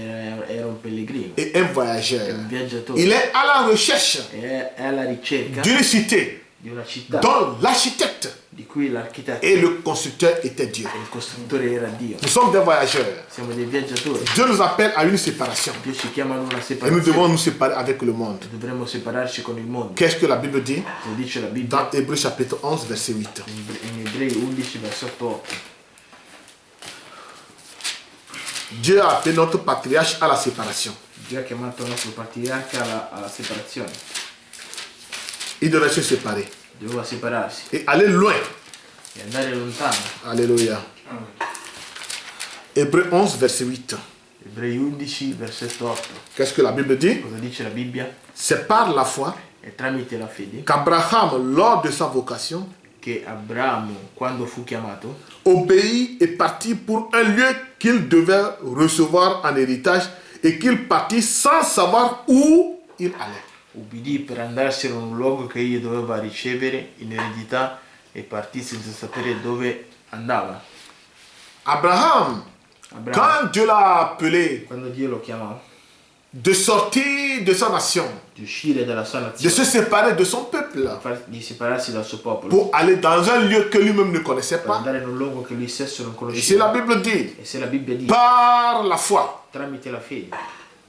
era un pellegrino, et un voyageur. un viaggiatore, Il est à la recherche e è alla ricerca d'une cité di una città dont l'architecte di cui l'architetto et le constructeur étaient Dieu. e il costruttore era Dio. Nous sommes des voyageurs. Siamo dei viaggiatori. Dieu nous appelle à une séparation. Dio ci chiama ad una Et nous separazione. devons nous séparer avec le monde. Dovremmo separarci con il mondo. Qu'est-ce que la Bible dit Lo dice la Bibbia dans Hébreux chapitre 11, verset 8? in Ebrei 11 versetto 8. Dieu a appelé notre patriarche à la séparation. Dio ha chiamato il nostro patriarca alla separazione. Il devait se séparer Doveva separarsi et aller loin. e andare lontano. Alléluia. Hébreux 11, verset 8. Ebrei 11 versetto 8. Qu'est-ce que la Bible dit? Cosa dice la Bibbia? C'est par la foi È tramite la fede qu'Abraham, lors de sa vocation, che Abramo, quando fu chiamato, obéit et partit pour un lieu qu'il devait recevoir en héritage et qu'il partit sans savoir où il allait. ubbidì per andarsene in un luogo che egli doveva ricevere in eredità e partì senza sapere dove andava. Abraham, Abramo, quand Dieu l'a appelé quando Dio lo chiamò de sortir de sa nation, di uscire dalla sua de nazione, se séparer de son peuple, di separarsi dal suo popolo, pour aller dans un lieu que lui-même ne connaissait per pas. andare in un luogo che lui stesso non Ici, la conosceva. Bible dit, E se la Bibbia dice par la foi, tramite la fede,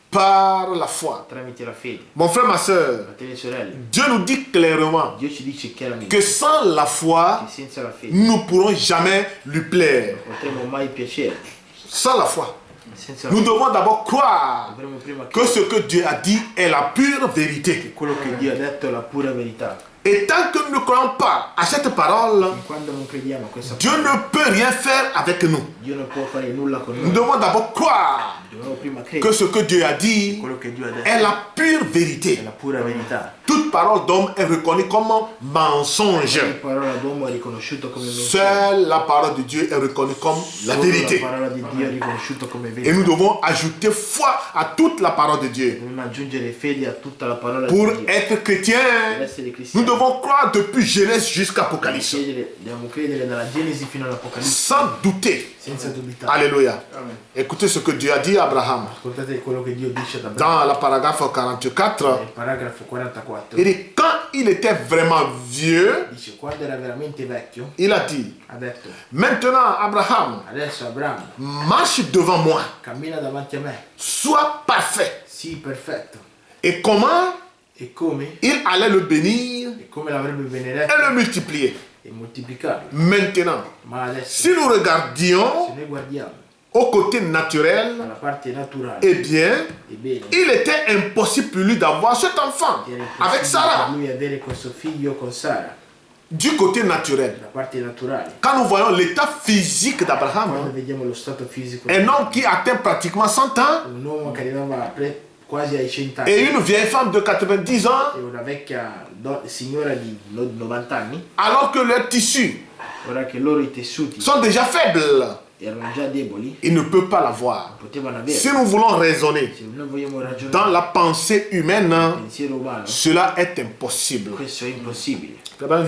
par la foi. tramite la fede, Mon frère, ma soeur, fratelli e sorelle, Dieu nous dit clairement Dio ci dice chiaramente que sans la foi, che senza la fede nous ne pourrons jamais lui plaire. non potremo mai piacere. Sans la foi, Senza la nous fede devons d'abord croire dovremo prima que ce que Dieu a dit est la pure vérité. quello che Dio ha detto è la pura verità. Et tant que nous ne croyons pas à cette parole, E quando non crediamo a questa Dieu parola, ne peut rien faire avec nous. Dio non può fare nulla con Nous noi. devons d'abord croire Dobbiamo prima que credere ce que Dieu a dit quello che Dio ha detto est la pure è vérité. la pura verità. Toute parole d'homme est reconnue comme mensonge. La parola d'uomo è riconosciuta come menzogna. Seule la parole de Dieu est reconnue comme la Solo vérité. la parola di Dio è riconosciuta come Et verità. nous devons ajouter foi à toute la parole de Dieu. Dobbiamo aggiungere fede a tutta la parola Pour di Dio. être Per chrétien, essere nous cristiani devons croire depuis Genèse jusqu'à Apocalypse. dobbiamo credere dalla Genesi fino all'Apocalisse Sans douter. senza dubitare. Alléluia. Écoutez ce que Dieu a dit à Abraham. Ascoltate quello che Dio dice ad Abramo. Dans la paragraphe 44, Nel paragrafo 44 il dit quand il était vraiment vieux, dice quando era veramente vecchio il a dit, ha detto maintenant Abraham, adesso Abramo marche devant moi, cammina davanti a me, sois parfait. sii perfetto. Et comment E come? il allait le bénir E come l'avrebbe et benedetto le multiplier. e moltiplicarlo. Maintenant, Ma adesso si nous regardions se noi guardiamo au côté naturel, dalla parte naturale, eh bien, ebbene il était impossible pour lui d'avoir cet enfant era avec impossibile Sarah. per lui avere questo figlio con Sara, Du côté naturel, la parte naturale. quand nous voyons l'état physique Quando d'Abraham, vediamo lo stato fisico un homme qui atteint pratiquement 100 ans un uomo che arrivava quasi ai 100 anni et une vieille femme de 90 ans, e una vecchia signora di 90 anni, alors que leurs tissus ora che loro i tessuti sont déjà faibles, erano già deboli, ils ne peuvent pas l'avoir. potevano Si avere. nous voulons raisonner Se noi vogliamo dans ragionare la pensée nel humaine, pensiero umano, cela est impossible. questo è impossibile.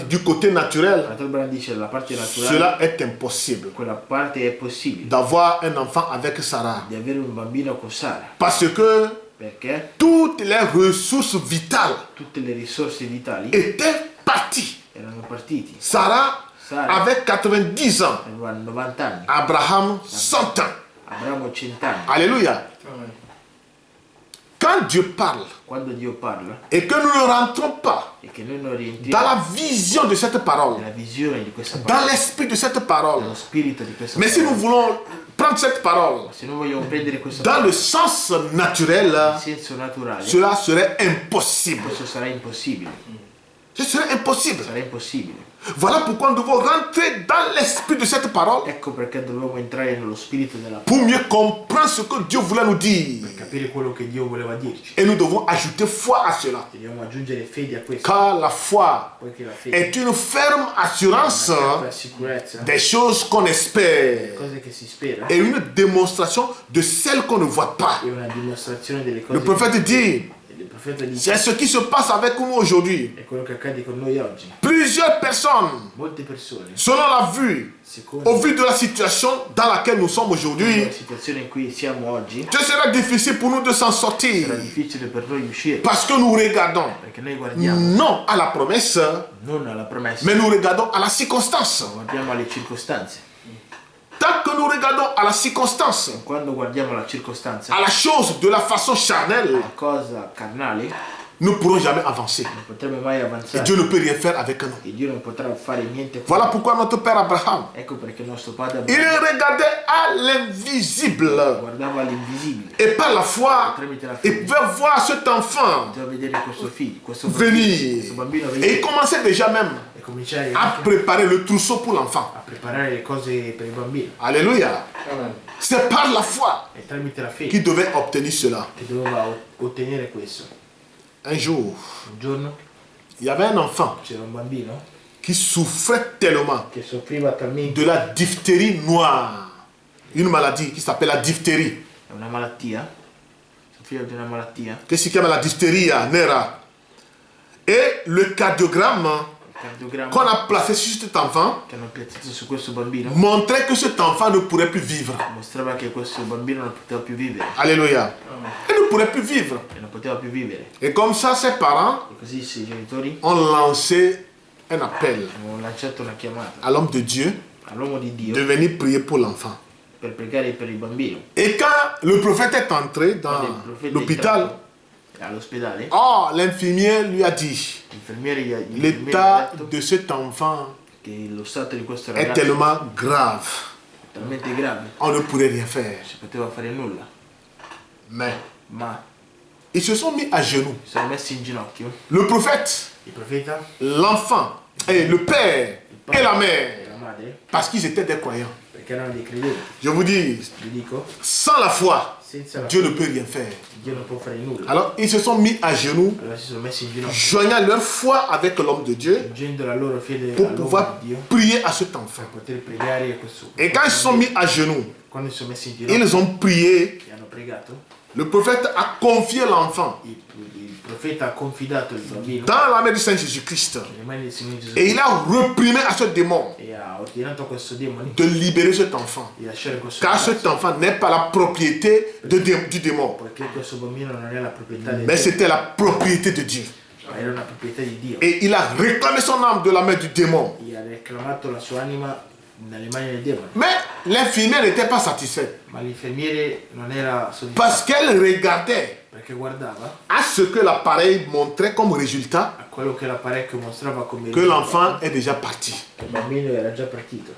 Du côté naturel, Fratello Branham dice la parte naturale, cela est impossible quella parte è possibile, d'avoir un enfant avec Sarah. di avere un bambino con Sara, Parce que perché toutes les ressources vitales tutte le risorse vitali étaient parties. erano partiti. Sarah Sara avait 90 ans, aveva 90 anni, Abraham 100 ans. Abramo 100 anni. Alléluia. Quand Dieu parle Quando Dio parla et que nous ne rentrons pas e che noi non dans rientriamo la vision de cette parole, nella visione di questa dans parola, l'esprit de cette parole, nello spirito di questa mais si nous parola, voulons prendre cette parole se noi vogliamo prendere questa dans parola le sens naturel, in senso naturale, cela serait impossible. questo sarà impossibile. Ce serait impossible. Sarà impossibile. Voilà pourquoi nous devons rentrer dans l'esprit de cette parole Ecco perché dobbiamo entrare nello spirito della pour parola, mieux comprendre ce que Dieu voulait nous dire. per capire quello che Dio voleva dirci. Et nous devons ajouter foi à cela. Dobbiamo aggiungere fede a questo, Car la foi poiché la fede est une ferme assurance è la sicurezza, des choses qu'on espère cose che si spera, et une démonstration de celles qu'on ne voit pas. è una dimostrazione delle cose Le prophète dit, il profeta dice, c'est ce qui se passe avec nous aujourd'hui. è quello che accade con noi oggi. Plusieurs personnes, Molte persone, selon la vue, secondo au vu de la situation dans laquelle nous sommes aujourd'hui, la situazione in cui siamo oggi, ce sera difficile pour nous de s'en sarà sortir. difficile per noi uscire, Parce que nous regardons perché noi guardiamo non à la promesse, non alla promessa, mais nous regardons à la circonstance. guardiamo alle circostanze. Tant que nous regardons à la circonstance, Quando guardiamo la circostanza, à la chose de la façon charnelle, la cosa carnale, nous ne pourrons jamais avancer. non potremo mai Et avanzare Dieu ne peut rien faire avec nous. e Dio non potrà fare niente con Voilà noi. pourquoi notre père Abraham, Ecco perché il nostro padre il Abramo regardait à l'invisible. guardava l'invisibile, Et par la foi, tramite la il fede pouvait voir cet enfant poteva vedere questo figlio, questo venir. bambino Et il venire commençait déjà même e cominciare à anche préparer le trousseau pour l'enfant. a preparare le cose per il bambino. Alléluia. C'est par la foi E tramite la fede qu'il devait obtenir cela. che doveva ottenere questo. Un jour, Un giorno il y avait un enfant c'era un bambino qui souffrait tellement che soffriva talmente, de la diphtérie noire. Une maladie qui s'appelle la diphtérie. è una malattia, soffriva di una malattia, Che si chiama la diphtéria nera. Et le cardiogramme il cardiogramma qu'on a placé sur cet enfant che hanno piazzato su questo bambino montrait que cet enfant ne pourrait plus vivre. mostrava che questo bambino non poteva più vivere Alléluia. Il ne pourrait plus vivre. e non poteva più vivere. Et comme ça, ses parents E così i genitori ont lancé un appel hanno lanciato una chiamata à l'homme de Dieu all'uomo di Dio de venir prier pour l'enfant. per pregare per il bambino. Et quand le prophète est entré dans Quando il profeta è l'hôpital, entrato all'ospedale, oh, l'infirmier lui a dit, l'infermiere gli ha l'état detto de cet enfant che lo stato di questo est ragazzo tellement grave, è talmente grave, on ne pourrait rien faire. non si poteva fare nulla. Mais Ma ils se sont mis à genoux. si sono messi in ginocchio. Le prophète, Il profeta, l'enfant, et le père et la e mère, la madre, parce qu'ils étaient des croyants. perché erano dei credenti. Je vous dis, Vi dico, sans la foi, senza la Dieu ne fede, peut rien faire. Dio non può fare nulla. Alors ils se sont mis à genoux, Allora si sono messi in ginocchio, joignant leur foi avec l'homme de Dieu aggiungendo la loro fede pour all'uomo pouvoir di Dio prier à cet enfant. per poter pregare a questo. Et quand ils se sont mis à genoux, Quando si sono messi in ginocchio ils ont prié. e hanno pregato, Le prophète a confié l'enfant il profeta ha confidato il bambino dans la main du Seigneur Jésus-Christ. nelle mani del Signore Gesù Et il a reprimé à ce démon e ha ordinato a questo demone de libérer cet enfant. di lasciare questo Car ragazzo, cet enfant n'est pas la propriété du démon, perché questo bambino non è la proprietà del mais Dio, c'était la propriété de Dieu. ma era una proprietà di Dio. Et il a réclamé son âme de la main du démon. E ha reclamato la sua anima dalle mani del demone. Mais l'infirmière n'était pas satisfaite Ma l'infermiere non era soddisfatto parce qu'elle regardait perché guardava à ce que l'appareil montrait comme résultat a quello che l'apparecchio mostrava come que l'enfant est déjà parti. il bambino era già partito.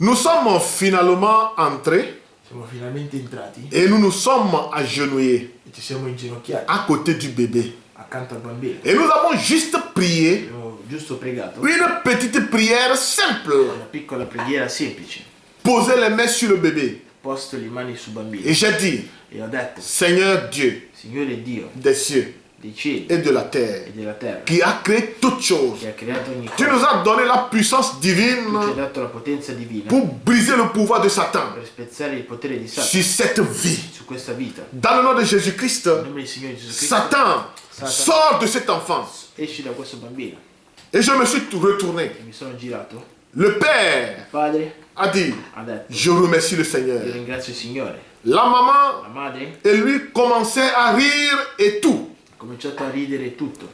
Nous sommes finalement entrés Siamo finalmente entrati et nous nous sommes agenouillés e ci siamo inginocchiati à côté du bébé. accanto al bambino. Et nous avons juste prié Abbiamo giusto pregato une petite prière simple. una piccola preghiera semplice. Poser les mains sur le bébé. Posto le mani sul bambino Et j'ai dit, e ho detto: Seigneur Dieu Signore Dio des cieux dei cieli et de la terre, e della terra, qui a créé toutes choses, che ha creato ogni tu cosa, nous as donné la puissance tu ci hai divine dato la potenza divina pour briser le pouvoir de Satan per spezzare il potere di Satana sur cette vie. su questa vita. Dans le nom de Jésus-Christ, Nel nome del Signore Gesù Cristo, Satan sort de cet enfant. esci da questo bambino. Et je me suis retourné. E mi sono girato. Le Il père padre a dit, ha detto: je remercie le Seigneur. io ringrazio il Signore. La maman La madre et lui commençaient à rire et tout. ha cominciato a ridere e tutto,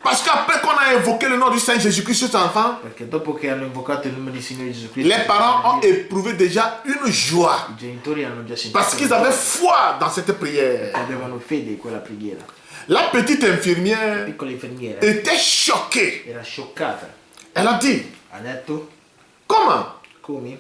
Parce qu'après qu'on a invoqué le nom du Seigneur Jésus-Christ sur cet enfant, perché dopo che hanno invocato il nome del Signore Gesù Cristo, les parents ont éprouvé déjà une joie. i genitori hanno già sentito Parce qu'ils avaient foi dans cette prière. che avevano fede in quella preghiera. La petite La infirmière piccola infermiera était choquée. era scioccata. Elle a dit, Ha detto: comment? come?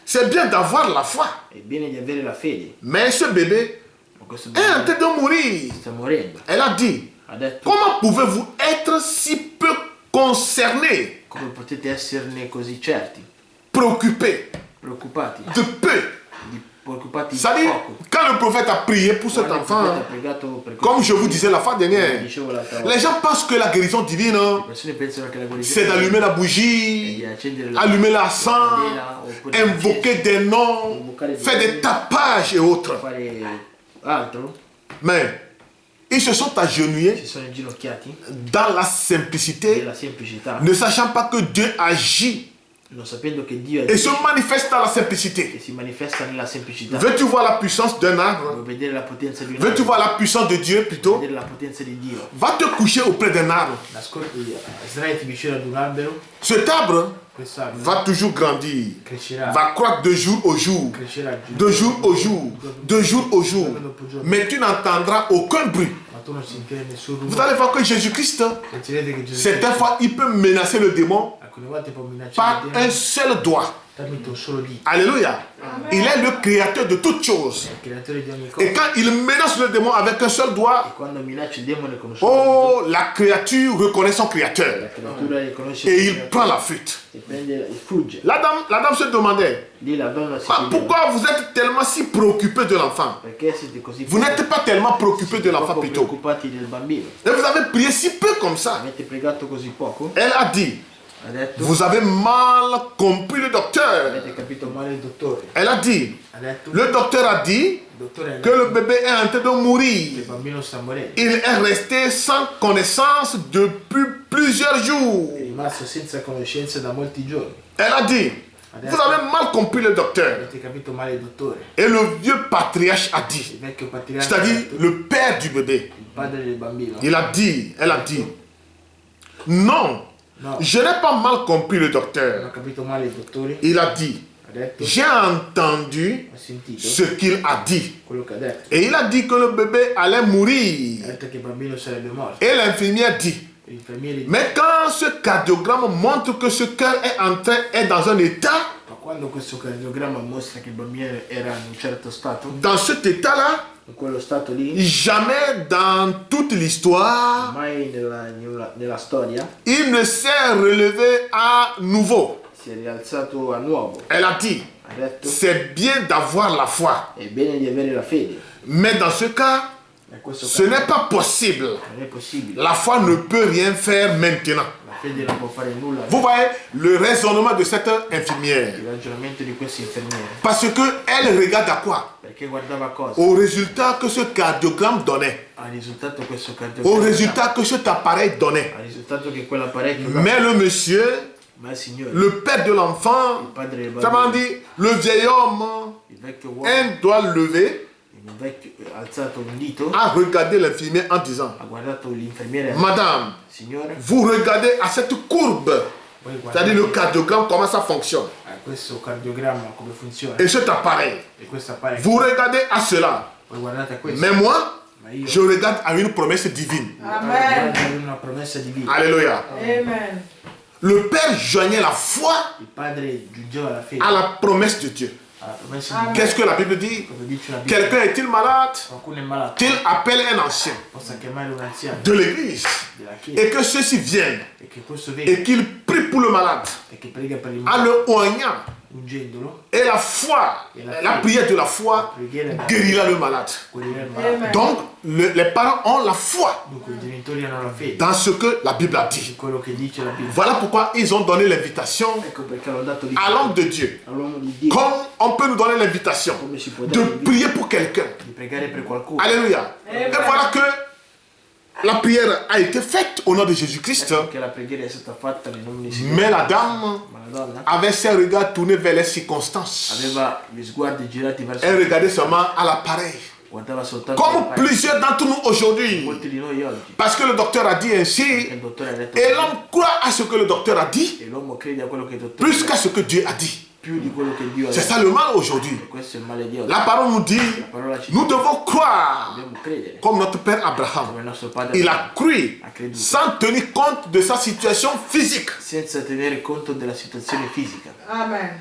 C'est bien d'avoir la foi. È bene di avere la fede, Mais ce bébé ma questo est en bambino train de mourir. sta morendo. Elle a dit, Ha detto: comment pouvez-vous être si peu concerné, come potete esserne così certi, préoccupé preoccupati, de peu. preoccupati di C'est-à-dire, poco. quand le prophète a prié pour cet Quando il enfant, profeta ha pregato per questo comme je vous disais la fois figlio, dernière, dicevo l'altra volta, les gens pensent que la guérison divine, le persone pensano che la guarigione c'est d'allumer la è di bougie, accendere la allumer la sang, candela, oppure invoquer des noms, faire des tapages et autres. fare altro. Mais ils se sont agenouillés Si sono inginocchiati dans la simplicité, nella semplicità, ne sachant pas que Dieu agit non sapendo che Dio è et se Dio, manifeste dans la che simplicité. si manifesta nella semplicità. Veux-tu voir la puissance d'un arbre? Vuoi vedere la potenza di un Veux-tu albero? voir la puissance de Dieu Vuoi plutôt? vedere la potenza di Dio? Va te coucher auprès d'un arbre. Sdraiati vicino ad un albero, Cet arbre quest'albero va toujours grandir, crescerà, va croître de jour au jour, crescerà de jour au jour, de jour au jour. Mais tu n'entendras aucun bruit. ma tu non sentirai nessun Vous rumore. allez voir que Jésus-Christ, Sentirete che Gesù certaines fois, il peut menacer le démon alcune volte può minacciare par il un demone seul doigt. tramite un solo dito. Alléluia. Il est le créateur de toutes choses. Il creatore di ogni Et cosa. quand il menace le démon avec un seul doigt, E quando minaccia il demone con un solo dito, oh, la créature reconnaît son la créateur. creatura riconosce Et il il creatore prend la fuite. e prende e fugge. La dame se demandait, Lì la donna si ah, chiedeva, pourquoi vous êtes tellement si préoccupé de l'enfant? perché siete così Vous n'êtes pas tellement préoccupé de l'enfant poco plutôt. preoccupati del bambino? Et vous avez prié si peu comme ça. Avete pregato così poco? Elle a dit, Ha detto, vous avez mal compris le docteur. avete capito male il dottore. Elle a dit, Ha detto, le docteur a dit il dottore ha que detto le bébé est en train de che il mourir. bambino sta morendo. Il est resté sans connaissance depuis plusieurs jours. È rimasto senza conoscenza da molti giorni. Elle a dit, vous avez mal compris le docteur. Avete capito male il dottore. Et le vieux patriarche a dit, Il vecchio patriarca ha c'est-à-dire detto, le père du bébé, il padre del bambino. il a dit, elle a dit, non, No, je n'ai pas mal compris le non ho docteur. capito male il dottore. Il a dit, Ha detto, j'ai entendu ho sentito ce qu'il a dit. quello che ha detto. Et il a dit que le bébé allait Ha mourir. detto che il bambino sarebbe morto. Et l'infirmière dit, L'infermiere dice, mais quand ce cardiogramme montre que ce cœur est dans un état, ma quando questo cardiogramma mostra che il bambino era in un certo stato, dans cet état-là, in quello stato lì, jamais dans toute l'histoire, mai nella storia, il ne s'est relevé à nouveau. si è rialzato a nuovo. Elle a dit, Ha detto, c'est bien d'avoir la foi, è bene di avere la fede. mais dans ce cas, Ma questo ce caso n'est pas possible. non è possibile. La foi ne peut rien faire maintenant. La fede non può fare nulla. Vous voyez le raisonnement de cette infirmière. Il ragionamento di questo infermiere. Parce qu'elle regarde à quoi? Perché guardava cosa? Au résultat que ce cardiogramme donnait. Al risultato questo Au cardiogramma. résultat que cet appareil donnait. Al risultato che quell'apparecchio dà. Mais le monsieur, Ma il Signore, le père de l'enfant, il padre del ça m'a bambino, dit, le vieil homme, il vecchio uomo, un doigt levé, il vecchio ha alzato un dito, a regardé l'infirmière en disant, ha guardato l'infermiere, Madame, Signore, vous regardez à cette courbe, voi c'est-à-dire le guardate cardiogramme, comment ça fonctionne. a questo cardiogramma come funziona Et cet appareil, e questo apparecchio, vous regardez à cela. voi guardate a questo, Mais moi, ma io je regarde à une promesse divine. Amen. guardo una promessa di vita. Alléluia. Amen. Le Père joignait la foi Il padre giungeva alla fede, à la promesse de Dieu. alla promessa Amen. di Dio. Qu'est-ce que la Bible dit? Come dice la Bibbia, Quelqu'un est-il malade? qualcuno è malato, Qu'il appelle un ancien possa chiamare un anziano de l'église della chiesa et que ceux-ci viennent e che questo et vede qu'il prie pour le malade e che prega per il en malato, le oignant. ungendolo, Et la foi, la prière de la foi guérira le malade. guarire il malato. Amen. Donc, les parents ont la foi Dunque i genitori hanno la fede dans ce que la Bible a dit. in quello che dice la Bibbia. Voilà pourquoi ils ont donné l'invitation Ecco perché hanno dato à l'homme de Dieu. all'uomo di Dio Comme on peut nous donner l'invitation come si può de dare l'invito prier pour quelqu'un. di pregare per qualcuno. Alléluia. Et voilà que la prière a été faite au nom de Jésus-Christ. Ecco che la preghiera è stata fatta nel nome di Signore. Mais la dame Ma la donna avait ses regards tournés vers les circonstances. aveva gli sguardi girati verso Elle regardait seulement à l'appareil. guardava soltanto Comme il paese. plusieurs d'entre nous aujourd'hui. Molti di noi oggi. Parce que le docteur a dit ainsi. Il dottore ha detto Et l'homme croit à ce que le docteur a dit. e l'uomo crede a quello che il dottore Plus ha qu'à detto, ce que Dieu a dit. più di quello che Dio ha C'est detto. ça le mal aujourd'hui. E questo è il male di oggi. La parole nous dit, La parola ci nous dice, devons croire dobbiamo credere comme notre père come Abraham. il nostro padre Il a cru ha creduto sans tenir compte de sa situation physique. senza tenere conto della situazione fisica. Amen.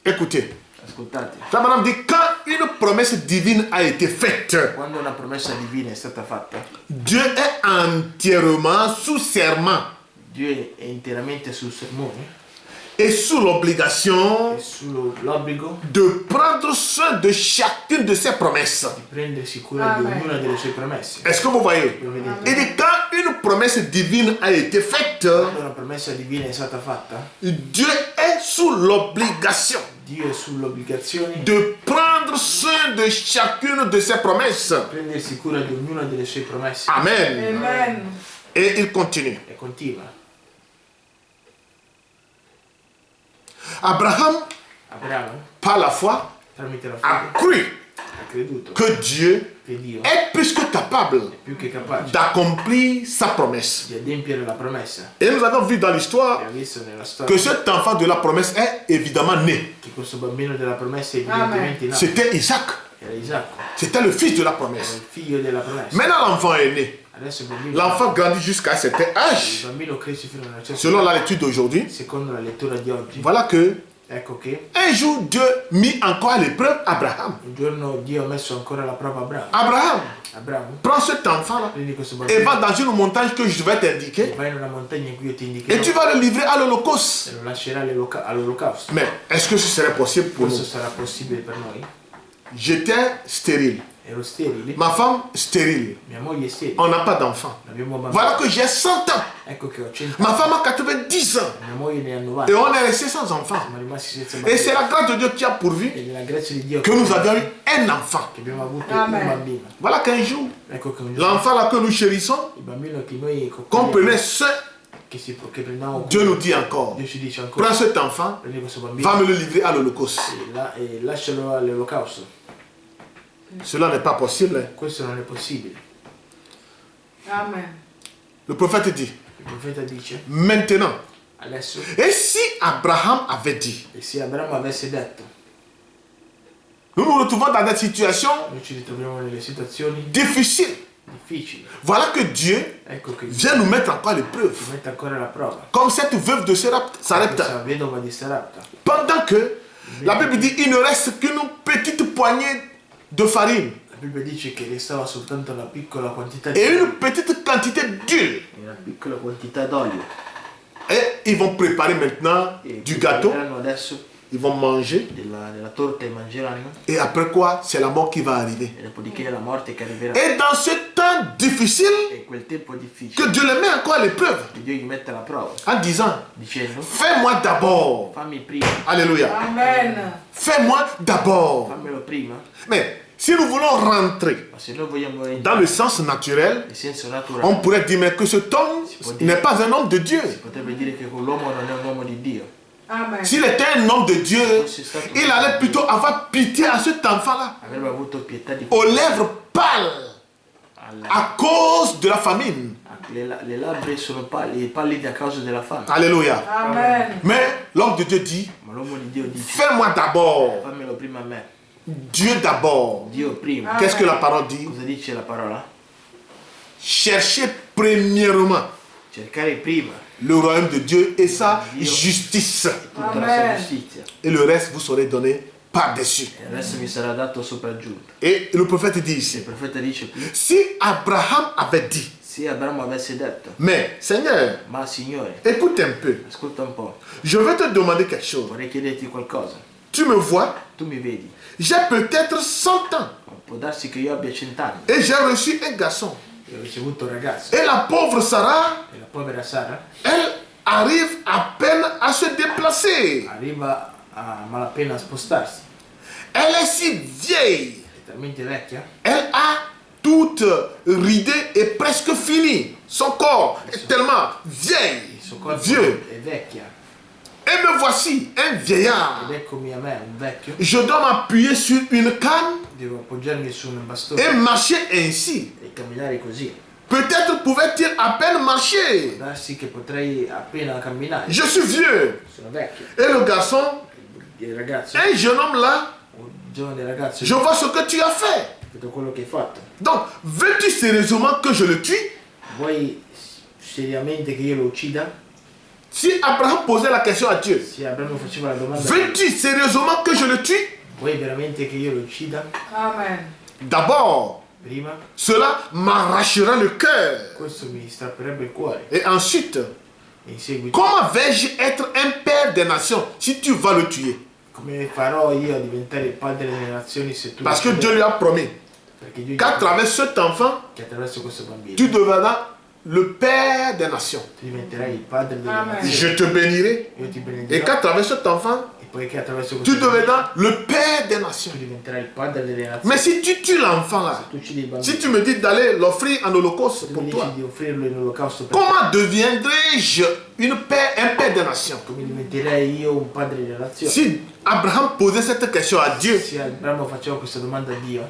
Écoutez, Ascoltate, la madame dit, quand une promesse divine a été faite, Quando una promessa divina è stata fatta, Dieu est entièrement sous serment Dio è interamente sul sermone et sous l'obligation e sull'obbligo de prendre soin de chacune de ses promesses. di prendersi cura di ognuna delle sue promesse. Est-ce que vous voyez? Et dit, quand une promesse divine a été faite, Quando una promessa divina è stata fatta, Dieu est sous l'obligation Dio è sull'obbligazione di de prendre soin de chacune de ses promesses. prendersi cura di ognuna delle sue promesse. Amen. Amen. Et il continue. E continua. Abraham, Abramo, par la foi, tramite la a fede, cru ha creduto que Dieu che Dio est plus que capable è più che capace d'accomplir sa promesse. di adempiere la promessa. Et nous avons vu dans l'histoire Abbiamo visto nella que storia cet enfant de la promesse est évidemment né. che questo bambino della promessa è evidentemente nato. C'était Isaac. Era Isacco, C'était le fils de la era promesse. il figlio della promessa. Maintenant, l'enfant est né. Adesso il bambino, L'enfant grandit jusqu'à un certain il âge. bambino cresce fino a una certa Selon la lecture d'aujourd'hui, secondo la lettura di oggi. voilà que Ecco che un jour Dieu mit encore à l'épreuve Abraham. un giorno Dio ha messo ancora alla prova Abramo. Abraham, Abramo, prends cet enfant-là prendi questo et bambino va dans une montagne que je vais t'indiquer vai in una montagna in cui io ti et indicherò tu vas le livrer à l'Holocauste. e lo lascerà all'olocausto. Mais est-ce que ce serait possible pour nous? Questo sarà possibile per noi? J'étais stérile. Ero sterile, Ma femme stérile. mia moglie è sterile, On n'a pas d'enfant. abbiamo un bambino. Voilà que j'ai 100 ans. Ecco che ho 100 Ma anni, femme a 90 ans. mia moglie ne ha Et 90. on est resté sans enfant. Siamo rimasti senza Et bambino. c'est la grâce de Dieu qui a pourvu E nella grazia di Dio que nous avions eu un enfant. che abbiamo avuto Amen. un bambino. Voilà qu'un jour, Ecco che un giorno l'enfant là que nous chérissons, il bambino che noi qu'on prenait ce, che prendiamo Dieu nous dit encore, Dio ci dice ancora prends cet enfant, prendi questo bambino va me le livrer à l'Holocauste. e lascialo all'olocausto. Cela n'est pas possible. Hein. Questo non è possibile. Amen. Le prophète dit, Il profeta dice maintenant, adesso, et si Abraham avait dit, e se Abramo avesse detto, nous nous retrouvons dans des situations noi ci ritroviamo nelle situazioni difficiles. difficili. Voilà que Dieu Ecco che Dio vient nous mettre encore à ci l'épreuve. mette ancora alla prova. Comme cette veuve de Sarepta. Questa vedova di Sarapta. Pendant que la Bible dit il ne reste qu'une petite poignée de farine La Bibbia dice che restava soltanto una piccola quantità di et une petite quantité d'huile. una piccola quantità d'olio. Et ils vont préparer maintenant E du gâteau, prepareranno adesso ils vont manger. della torta e mangeranno. Et après quoi, c'est la mort qui va arriver. E dopodiché è la morte che arriverà. Et dans ce temps difficile, E quel tempo que difficile Dieu les met encore à l'épreuve che Dio gli mette alla prova, en disant, dicendo fais-moi d'abord. fammi prima, Alléluia. Amen. Fais-moi d'abord. fammelo prima. Mais si nous voulons rentrer Ma se noi vogliamo entrare dans le sens naturel, nel senso naturale, on pourrait dire mais que cet homme n'est pas un homme de Dieu. potrebbe dire che quell'uomo non è un uomo di Dio. Amen. S'il était un homme de Dieu, il allait plutôt avoir pitié à cet enfant-là, Avrebbe avuto pietà di aux lèvres pâles, alla- à cause de la famine. le labbra sono pallide a causa della fame. Alléluia. Amen. Mais l'homme de Dieu dit, Ma l'uomo di Dio dice fais-moi d'abord, fammelo prima a me. Dieu d'abord. Dio prima. Qu'est-ce que la parole dit? Cosa dice la parola? Cherchez premièrement Cercare prima le royaume de Dieu et sa justice. tutta la Amen. sua giustizia Et le reste vous serez donné par-dessus. e il resto mi sarà dato sopraggiunto. Et le prophète dit Il ici, profeta dice qui, si Abraham avait dit, se Abramo avesse detto, mais Seigneur, ma Signore, écoute un peu, ascolta un po', je vais te demander quelque chose. vorrei chiederti qualcosa. Tu me vois, Tu mi vedi, j'ai peut-être 100 ans ma può darsi che io abbia 100 anni et j'ai reçu un garçon. e ho ricevuto un ragazzo Et la pauvre Sarah, e la povera Sara elle arrive à peine à se déplacer. arriva a malapena a spostarsi. Elle est si vieille. È talmente vecchia Elle a toute ridée et presque finie. Son corps est tellement vieil, il suo corpo vieux. è vecchia. Et me voici, un vieillard. Ed eccomi a me, un vecchio, Je dois m'appuyer sur une canne devo appoggiarmi su un et bastone marcher ainsi. e camminare così. Peut-être pouvait-il à peine marcher. Può darsi che potrei appena camminare. Je suis vieux. Sono vecchio. Et le garçon, Il ragazzo, un jeune homme là, un giovane ragazzo, je vois ce que tu as fait. vedo quello che hai fatto. Donc, veux-tu sérieusement que je le tue? Vuoi seriamente che io lo uccida? Si Abraham posait la question à Dieu, Se Abramo faceva la domanda, veux-tu sérieusement que je le tue? Vuoi veramente che io lo uccida? Amen. D'abord, Prima, cela m'arrachera le cœur. questo mi strapperebbe il cuore. Et ensuite, E in seguito, comment vais-je être un père des nations si tu vas le tuer? come farò io a diventare il padre delle nazioni se tu Parce que lo uccidi? Dieu lui a promis Perché Dio gli qu'à ha detto travers cet enfant, che attraverso questo bambino tu deviendras le père des nations. tu diventerai il padre delle Amen. nazioni. Je te bénirai. Io ti Et benedirò. qu'à travers cet enfant, E poiché attraverso tu questo bambino deviendras le père des nations. tu diventerai il padre delle nazioni. Mais si tu tues l'enfant là, Tu uccidi il bambino. si tu me dis d'aller l'offrir en holocauste Tu pour mi toi, dici di offrirlo in olocausto per te. comment deviendrai-je un père des nations? Come diventerei io un padre delle nazioni? Si Abraham posait cette question à Dieu, Se Abramo faceva questa domanda a Dio,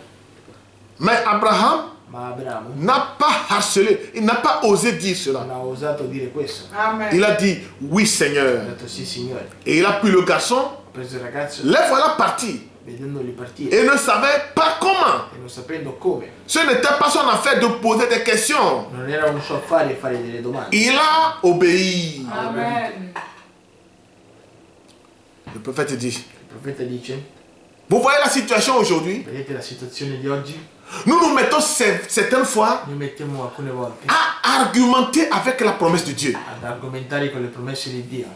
mais Abraham ma Abramo n'a pas harcelé, il n'a pas osé dire non cela. ha osato dire questo. Amen. Il a dit oui Ha Seigneur. detto sì Signore. Et il a pris le garçon, Ho preso il ragazzo, les voilà partis. vedendoli partire Et ne savait pas comment. e non sapendo come. Ce n'était pas son affaire de poser des questions. Non era un suo affare fare delle domande. Il a obéi. Amen. Le prophète dit, Il profeta dice, vous voyez la situation aujourd'hui? vedete la situazione di oggi? Nous nous mettons certaines fois Noi mettiamo alcune volte à argumenter avec la promesse de Dieu. ad argomentare con le promesse di Dio.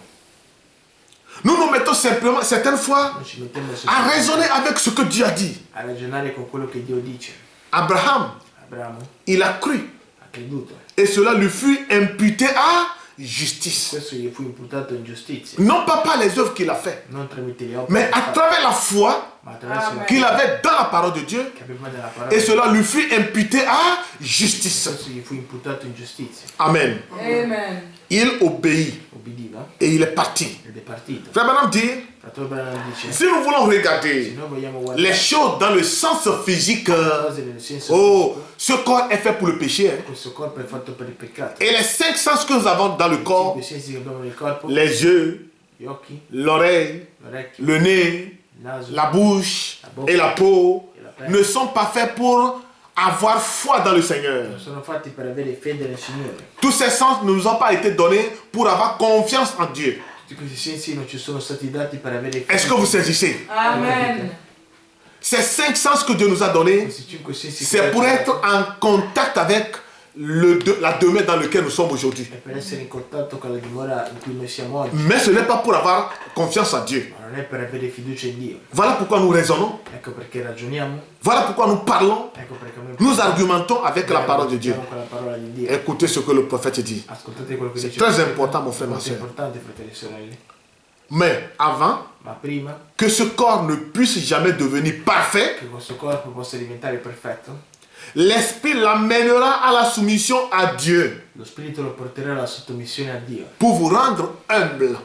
Nous nous mettons simplement certaines fois Noi ci mettiamo à raisonner avec ce que Dieu a dit. a ragionare con quello che Dio dice. Abraham, Abramo il a cru ha creduto. et cela lui fut imputé à justice. Questo gli fu imputato in giustizia. Non pas par les œuvres qu'il a fait, Non tramite le opere, mais à travers la foi ma attraverso la qu'il avait dans la parole de Dieu, che aveva nella parola. et cela lui fut imputé à justice. Questo gli fu imputato in giustizia. Amen. Amen. Il obéit Ubbidiva et il est parti. ed è partito. Frère Branham dit, Fratello Branham dice, si nous voulons se regarder noi vogliamo les guardare choses dans le sens physique, cose nel senso oh, fisico, ce corps est fait pour le péché. Hein. questo corpo è fatto per il peccato. Et les 5 sens que nous avons dans le corps, Cinque sensi che abbiamo nel corpo, les yeux, gli occhi, l'oreille, l'orecchio, le nez, il naso, la bouche bocca et la peau, e la pelle, ne sont pas faits pour avoir foi dans le Seigneur. non sono fatti per avere fede nel Signore. Tous ces sens ne nous ont pas été donnés pour avoir confiance en Dieu. Tutti questi sensi non ci sono stati dati per avere fede. Est-ce que vous saisissez? Amen. Ces 5 sens que Dieu nous a donnés, Questi cinque sensi che c'est pour Dio ci ha être dato en contact avec la demeure dans laquelle nous sommes aujourd'hui. è per essere in contatto con la dimora in cui noi siamo oggi, Mais ce n'est pas pour avoir confiance en Dieu. ma non è per avere fiducia in Dio. Voilà pourquoi nous raisonnons. Ecco perché ragioniamo, Voilà pourquoi nous parlons. ecco perché Nous argumentons avec la parole de Dieu. con la parola di Dio. Écoutez ce que le prophète dit. Ascoltate quello che C'est dice. très il profeta. important, mon frère, ma Molto soeur. importante, fratelli e sorelle. Mais avant Ma prima que ce corps ne puisse jamais devenir parfait, che questo corpo possa diventare perfetto, l'Esprit l'amènera à la soumission à Dieu lo Spirito lo porterà alla sottomissione a Dio, pour vous rendre humble.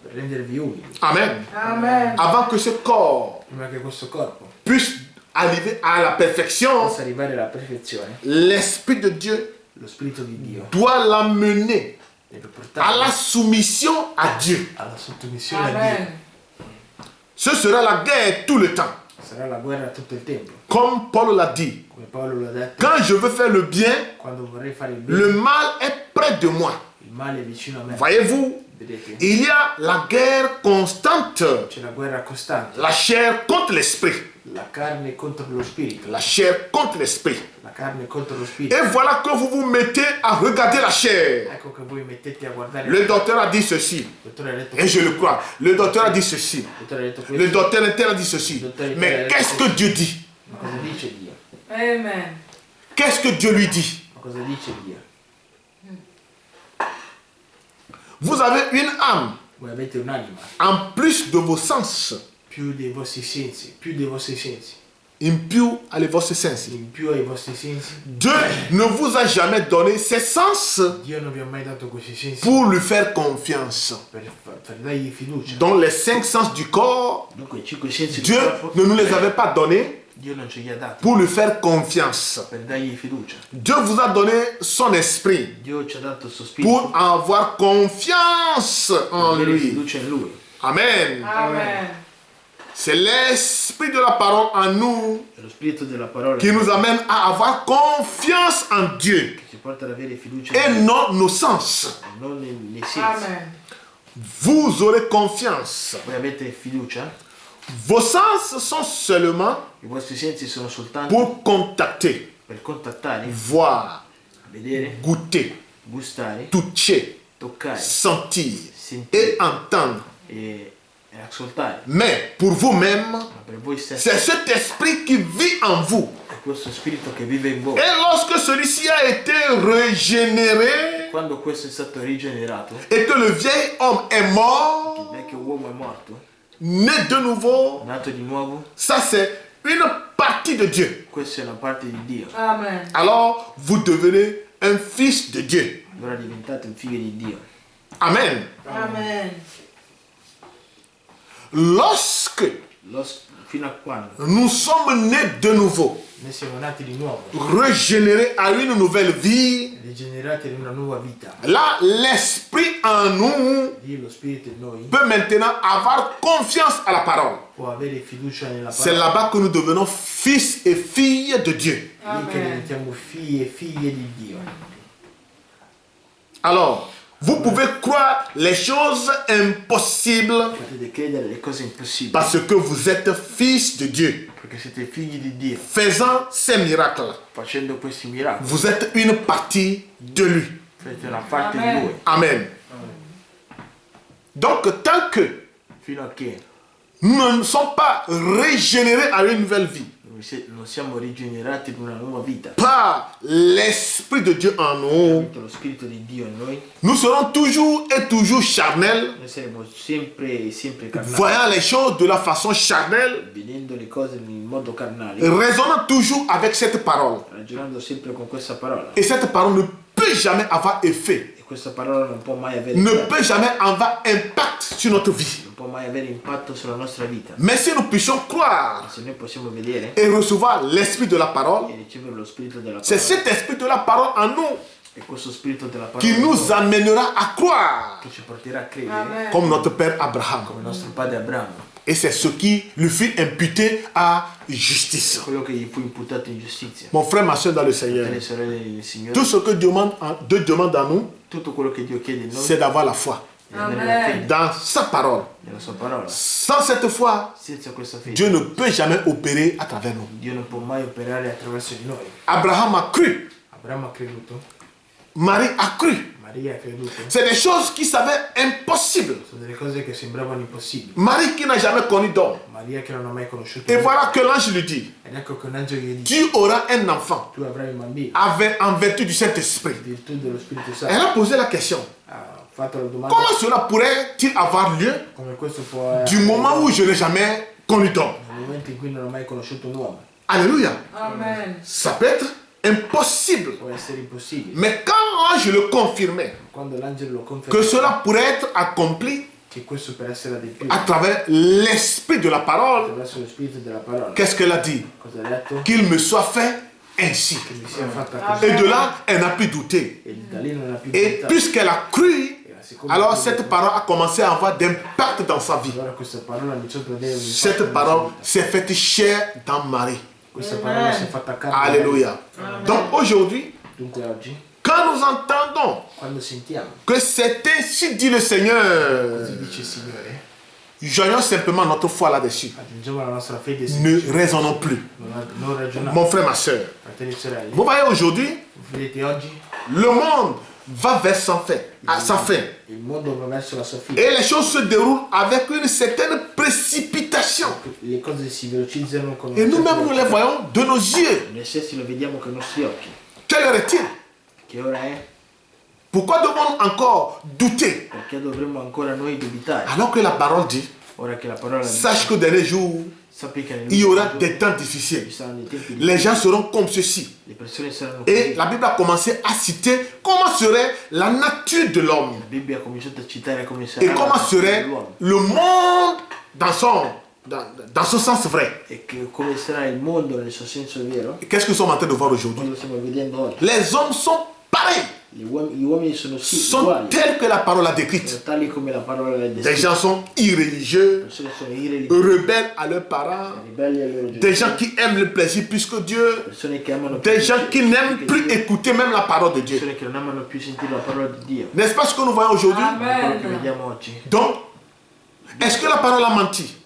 per rendervi umili. Amen. Amen. Avant que ce corps Prima che questo corpo puisse arriver à la perfection, possa arrivare alla perfezione, l'Esprit de Dieu lo Spirito di Dio doit l'amener deve à portarlo la soumission à Dieu. alla sottomissione a Dio. Amen. Ce sera la guerre tout le temps. Sarà la guerra tutto il tempo. Comme Paul l'a dit, Come Paolo l'ha detto, quand je veux faire le bien, quando vorrei fare il bene, le mal est près de moi. il male è vicino a me. Voyez-vous, Vedete? il y a la guerre constante, C'è la guerra costante. la chair contre l'esprit, La carne contro lo spirito. la chair contre l'esprit. La carne contro lo spirito. Et voilà que vous vous mettez à regarder la chair. Ecco che voi mettete a guardare. Le docteur a dit ceci, Il dottore ha detto et je le crois. Le docteur a dit ceci, Il dottore ha detto le questo. docteur intel a dit ceci. Mais qu'est-ce que Dieu dit? Ma cosa dice Dio? Amen. Qu'est-ce que Dieu lui dit? Ma cosa dice Dio? Vous avez une âme Voi avete un'anima, en plus de vos sens, più dei vostri sensi, più dei vostri sensi, in più alle vostri sensi. in più ai vostri sensi. Dieu ne vous a jamais donné ses sens Dio non vi ha mai dato questi sensi pour lui faire confiance. per dargli fiducia. Dans les 5 sens du corps, Dunque i cinque sensi Dieu del corpo, ne nous les avait pas donnés Dio non ce li ha dati pour lui faire confiance. per dargli fiducia. Dieu vous a donné son esprit Dio ci ha dato il suo spirito pour avoir confiance en per avere lui. fiducia in Lui. Amen. Amen. C'est l'esprit de la parole en nous È lo spirito della parola qui nous amène à avoir confiance en Dieu che ci porta ad avere fiducia et in Lui, non nos sens. non nei sensi. Amen. Vous aurez confiance Voi avete fiducia Vos sens sont seulement I vostri sensi sono soltanto pour contacter, per contattare, voir, vedere, goûter, gustare, toucher, toccare, sentir sentire et entendre. e ascoltare. Mais pour vous-même, Ma per voi stessi c'est cet esprit qui vit en vous. è questo spirito che vive in voi. Et lorsque celui-ci a été régénéré Quando questo è stato rigenerato, et que le vieil homme est il mort, vecchio uomo è morto, né de nouveau, nato di nuovo, ça c'est une partie de Dieu. questa è una parte di Dio. Amen. Alors vous devenez un fils de Dieu. Allora diventate un figlio di Dio. Amen. Amen. Lorsque Fino a quando nous sommes nés de nouveau, noi siamo nati di nuovo, régénérés à une nouvelle vie, rigenerati in una nuova vita. là l'esprit en nous Dio, lo spirito in noi, peut maintenant avoir confiance à la parole. può avere fiducia nella C'est parola. là-bas que nous devenons fils et filles de Dieu. Lì che Amen. diventiamo figli e figlie di Dio. Alors, vous pouvez croire les choses impossibles Potete credere alle cose impossibili parce que vous êtes fils de Dieu. perché siete figli di Dio. Faisant ces miracles, Facendo questi miracoli vous êtes une partie de lui. siete una parte Amen. di Lui. Amen. Donc, tant que Fino a che nous ne sommes pas régénérés à une nouvelle vie non siamo rigenerati in una nuova vita, par l'Esprit de Dieu en nous, lo spirito di Dio in noi, nous serons toujours et toujours charnels, noi saremo sempre carnali, voyant les choses de la façon charnelle, vedendo le cose in modo carnale, raisonnant toujours avec cette parole. ragionando sempre con questa parola. Et cette parole ne peut jamais avoir effet, E questa parola non può mai avere ne effetto, peut jamais avoir impact sur notre vie. non può mai avere impatto sulla nostra vita. Mais si nous puissions croire Se noi possiamo vedere et recevoir l'Esprit de la parole, e ricevere lo spirito della c'est parola, cet Esprit de la parole en nous e questo spirito della parola qui in nous noi, amènera à croire che ci porterà a credere Amen. comme notre Père Abraham. come il nostro padre Abramo, Et c'est ce qui lui fut imputé à justice. quello che gli fu imputato in giustizia. Mon frère, ma soeur dans le Seigneur, Le sorelle del Signore, tout ce que Dieu demande à nous, tutto quello che Dio chiede in noi c'est d'avoir la foi è avere la fede dans sa parole. nella sua parola. Sans cette foi, Senza questa fede Dieu ne peut jamais opérer à travers nous. Dio non può mai operare attraverso di noi. Abraham a cru, Abramo ha creduto, Marie a cru. Maria ha creduto. C'est des choses qui savaient impossibles. Sono delle cose che sembravano impossibili. Marie qui n'a jamais connu d'homme. Maria che non ha mai conosciuto. Et voilà que l'ange lui dit, Ed ecco che un angelo gli dice: tu auras un enfant tu avrai un bambino. en vertu du Saint-Esprit. In virtù dello Spirito Elle Santo. a posé la question, Ha fatto la domanda: comment cela pourrait-il avoir lieu come questo può du moment où je n'ai jamais connu d'homme? nel momento in cui non ho mai conosciuto un uomo? Alléluia. Amen. Ça peut être impossible. Può essere impossibile. Mais quand l'ange le confirmait Quando l'angelo lo que conferma cela pourrait être accompli che questo per essere adempiuto à travers l'esprit de la parole, attraverso lo Spirito della parola, qu'est-ce qu'elle a dit? cosa ha detto? Qu'il me soit fait ainsi. Che mi sia fatta Amen. così. Et de là, elle n'a plus douté. E da lì non ha più Et dubitato. puisqu'elle a cru, E siccome alors ha cette creduto, parole a commencé à avoir d'impact dans sa vie. allora questa parola ha iniziato ad avere un impatto Cette nella parole sua vita. s'est faite chair dans Marie. Questa parola si è fatta carne. Alléluia. Donc aujourd'hui, Dunque oggi, quand nous entendons quando sentiamo que c'est ainsi dit le Seigneur, così dice il Signore, joignons simplement notre foi là-dessus. aggiungiamo la nostra fede e Ne raisonnons plus. non ragioniamo. Mon frère, ma soeur, Fratelli e sorelle, vous voyez aujourd'hui, vedete oggi le monde va vers sa fin, à sa fin. il mondo va verso la sua fine. Et les choses se déroulent avec une certaine précipitation. Le cose si velocizzano con Et nous-mêmes, nous les voyons de nos yeux. Noi stessi lo vediamo con i nostri occhi. Quelle heure est-il? Che ora è? Pourquoi devons-nous encore douter Perché dovremmo ancora noi dubitare? alors que la parole dit, Ora che la parola dice, sache que dans les jours, sappi che il y aura giorni des temps ci difficiles. saranno dei tempi Les gens seront comme ceci. le persone saranno Et così. la Bible a commencé à citer comment serait la nature de l'homme La Bibbia ha cominciato a citare come sarà et comment la natura serait dell'uomo le monde dans son sens vrai. e che come sarà il mondo nel suo senso vero. Et qu'est-ce que nous sommes en train de voir aujourd'hui? Cosa stiamo vedendo oggi? Les hommes sont pareils, Gli uomini sono sì sont uguali, tels que la parole a sono décrite. tali come la parola l'ha Des descritta. gens sont irréligieux, Le persone sono irreligiosi, rebelles à leurs parents, ribelli alle loro des gens genitori, qui aiment le plaisir plus que Dieu, persone che amano più des gens qui n'aiment che plus Dio, écouter même la parole de Dieu. persone che non amano più sentire la parola di Dio. N'est-ce pas ce que nous voyons aujourd'hui? Quello che Amen. vediamo oggi. Donc, est-ce que la parole a menti?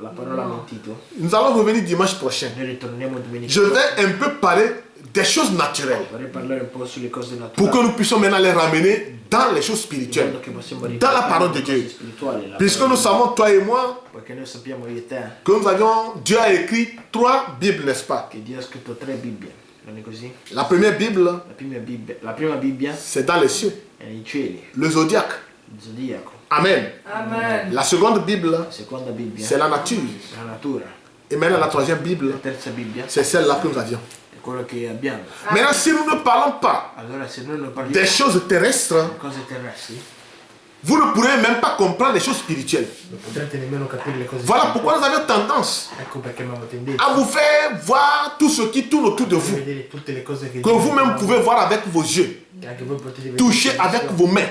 la parola mentito. Nous allons revenir dimanche prochain. Noi ritorneremo domenica. Je vais un peu parler des choses naturelles Vorrei parlare un po' sulle cose pour naturali. que nous puissions maintenant les ramener dans les choses spirituelles, Che possiamo dans la parole de riportare le Dieu. cose spirituali, la Puisque parola nous savons, toi et moi, Perché noi sappiamo io e te que nous avions, Dieu a écrit 3 Bibles, n'est-ce pas? che Dio ha scritto 3 Bibbie, non è così? La première Bible, La prima Bibbia c'est dans les cieux, è nei cieli, le zodiaque. il zodiaco. Amen. Amen. La seconde Bible, La seconda Bibbia c'est la nature. è la natura. Et maintenant, la troisième Bible, La terza Bibbia c'est celle-là que nous avions. è quello che abbiamo. Maintenant, si nous ne parlons pas Allora se noi non parliamo des choses terrestres, di cose terrestri, vous ne pourrez même pas comprendre les choses spirituelles. non potrete nemmeno capire le cose Voilà spirituali. pourquoi nous avons tendance Ecco perché abbiamo tendenza à vous faire voir tout ce qui tourne autour de a vous, vedere tutte le cose che que vous-même pouvez voir avec vos yeux, che anche voi potete vedere, toucher avec vos mains.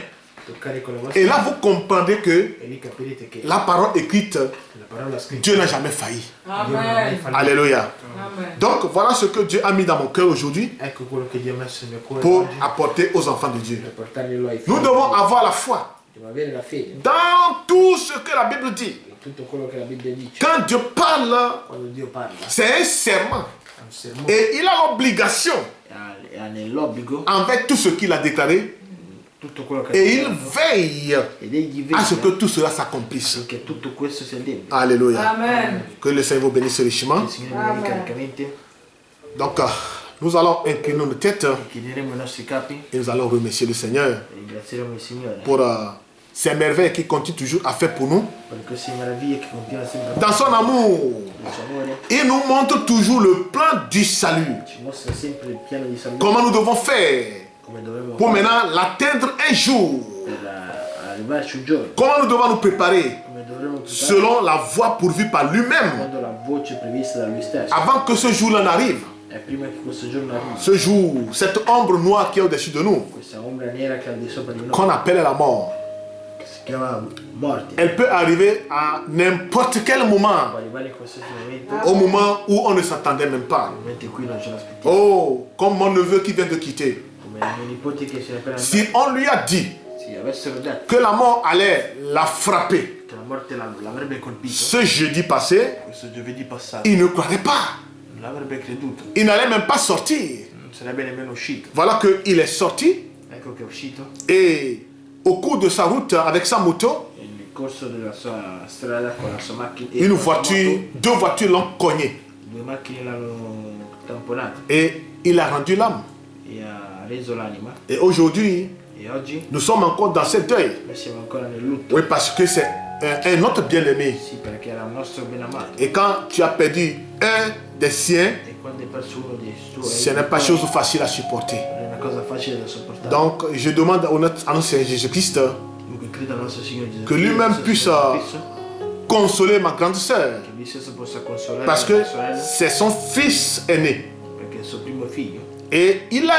toccare con le vostre Et là, vous comprendrez que e lì capirete che la parole écrite, la parola scritta Dieu n'a jamais failli. Dio non ha mai Amen. fallito. Alléluia. Amen. Donc, voilà ce que Dieu a mis dans mon cœur aujourd'hui Ecco quello che Dio ha messo nel mio cuore pour oggi apporter aux enfants de Dieu. per portarglielo ai Nous figli. devons avoir la foi Dobbiamo avere la fede dans tout ce que la Bible dit. in tutto quello che la Bibbia dice. Quand Dieu parle, Quando Dio parla c'est un serment. ha un sermone Et il a l'obligation e ha nell'obbligo envers tout ce qu'il a déclaré. tutto quello che Et il ha detto veille ed egli à ce que vede tout cela s'accomplisse. che tutto questo sia dentro. Alléluia. Amen. Que le Seigneur vous bénisse richement. Il Signore mi benedica riccamente. Donc, nous allons incliner nos têtes Chiederemo i nostri capi et nous allons remercier le Seigneur e ringrazieremo il Signore pour ces merveilles qu'il continue toujours à faire pour nous. per queste meraviglie che continua sempre a Dans son amour, il suo amore. il nous montre toujours le plan du salut. Ci mostra sempre il piano di salute, Comment nous devons faire come dovremmo pour fare maintenant l'atteindre un jour. per arrivarci un giorno, Comment nous devons nous préparer come dovremmo preparare selon la voie pourvue par lui-même quando la voce prevista da lui stesso. avant que ce jour-là n'arrive. E prima che questo giorno arrivi, Ce jour, cette ombre noire qui est au-dessus de nous, questa ombra nera che è al di sopra di noi, qu'on appelle la mort, che si chiama morte, elle peut arriver à n'importe quel moment, può arrivare in qualsiasi momento, au moment où on ne s'attendait même pas. nel momento in cui non ce l'aspettiamo. Oh, comme mon neveu qui vient de quitter. Come i miei nipoti che si è appena Si on lui a dit se avessero detto que la mort allait la frapper che la morte l'avrebbe colpito ce jeudi passé, questo giovedì passato, il ne croirait pas. non l'avrebbe creduto, Il n'allait même pas sortir. non sarebbe nemmeno uscito. Voilà qu'il est sorti Ecco che è uscito et au cours de sa route avec sa moto, e nel corso della sua strada con la sua macchina e une con la sua voiture, moto, 2 voitures l'ont cogné due macchine l'hanno tamponato et il a rendu l'âme. e ha reso l'anima. Et aujourd'hui, E oggi nous sommes encore dans ce deuil. noi siamo ancora nel lutto. Oui, parce que c'est un autre bien-aimé. Sì, perché era un nostro ben amato. Et quand tu as perdu un des siens, E quando hai perso uno dei suoi, ce n'est pas chose facile à supporter. non è una cosa facile da sopportare. Donc, je demande à notre Seigneur Jésus-Christ Dunque credo al nostro Signore Gesù que lui-même Cristo, puisse consoler ma grande sœur. che lui stesso possa consolare Parce la que sua sorella, c'est son fils aîné. perché è il suo primo figlio Et elle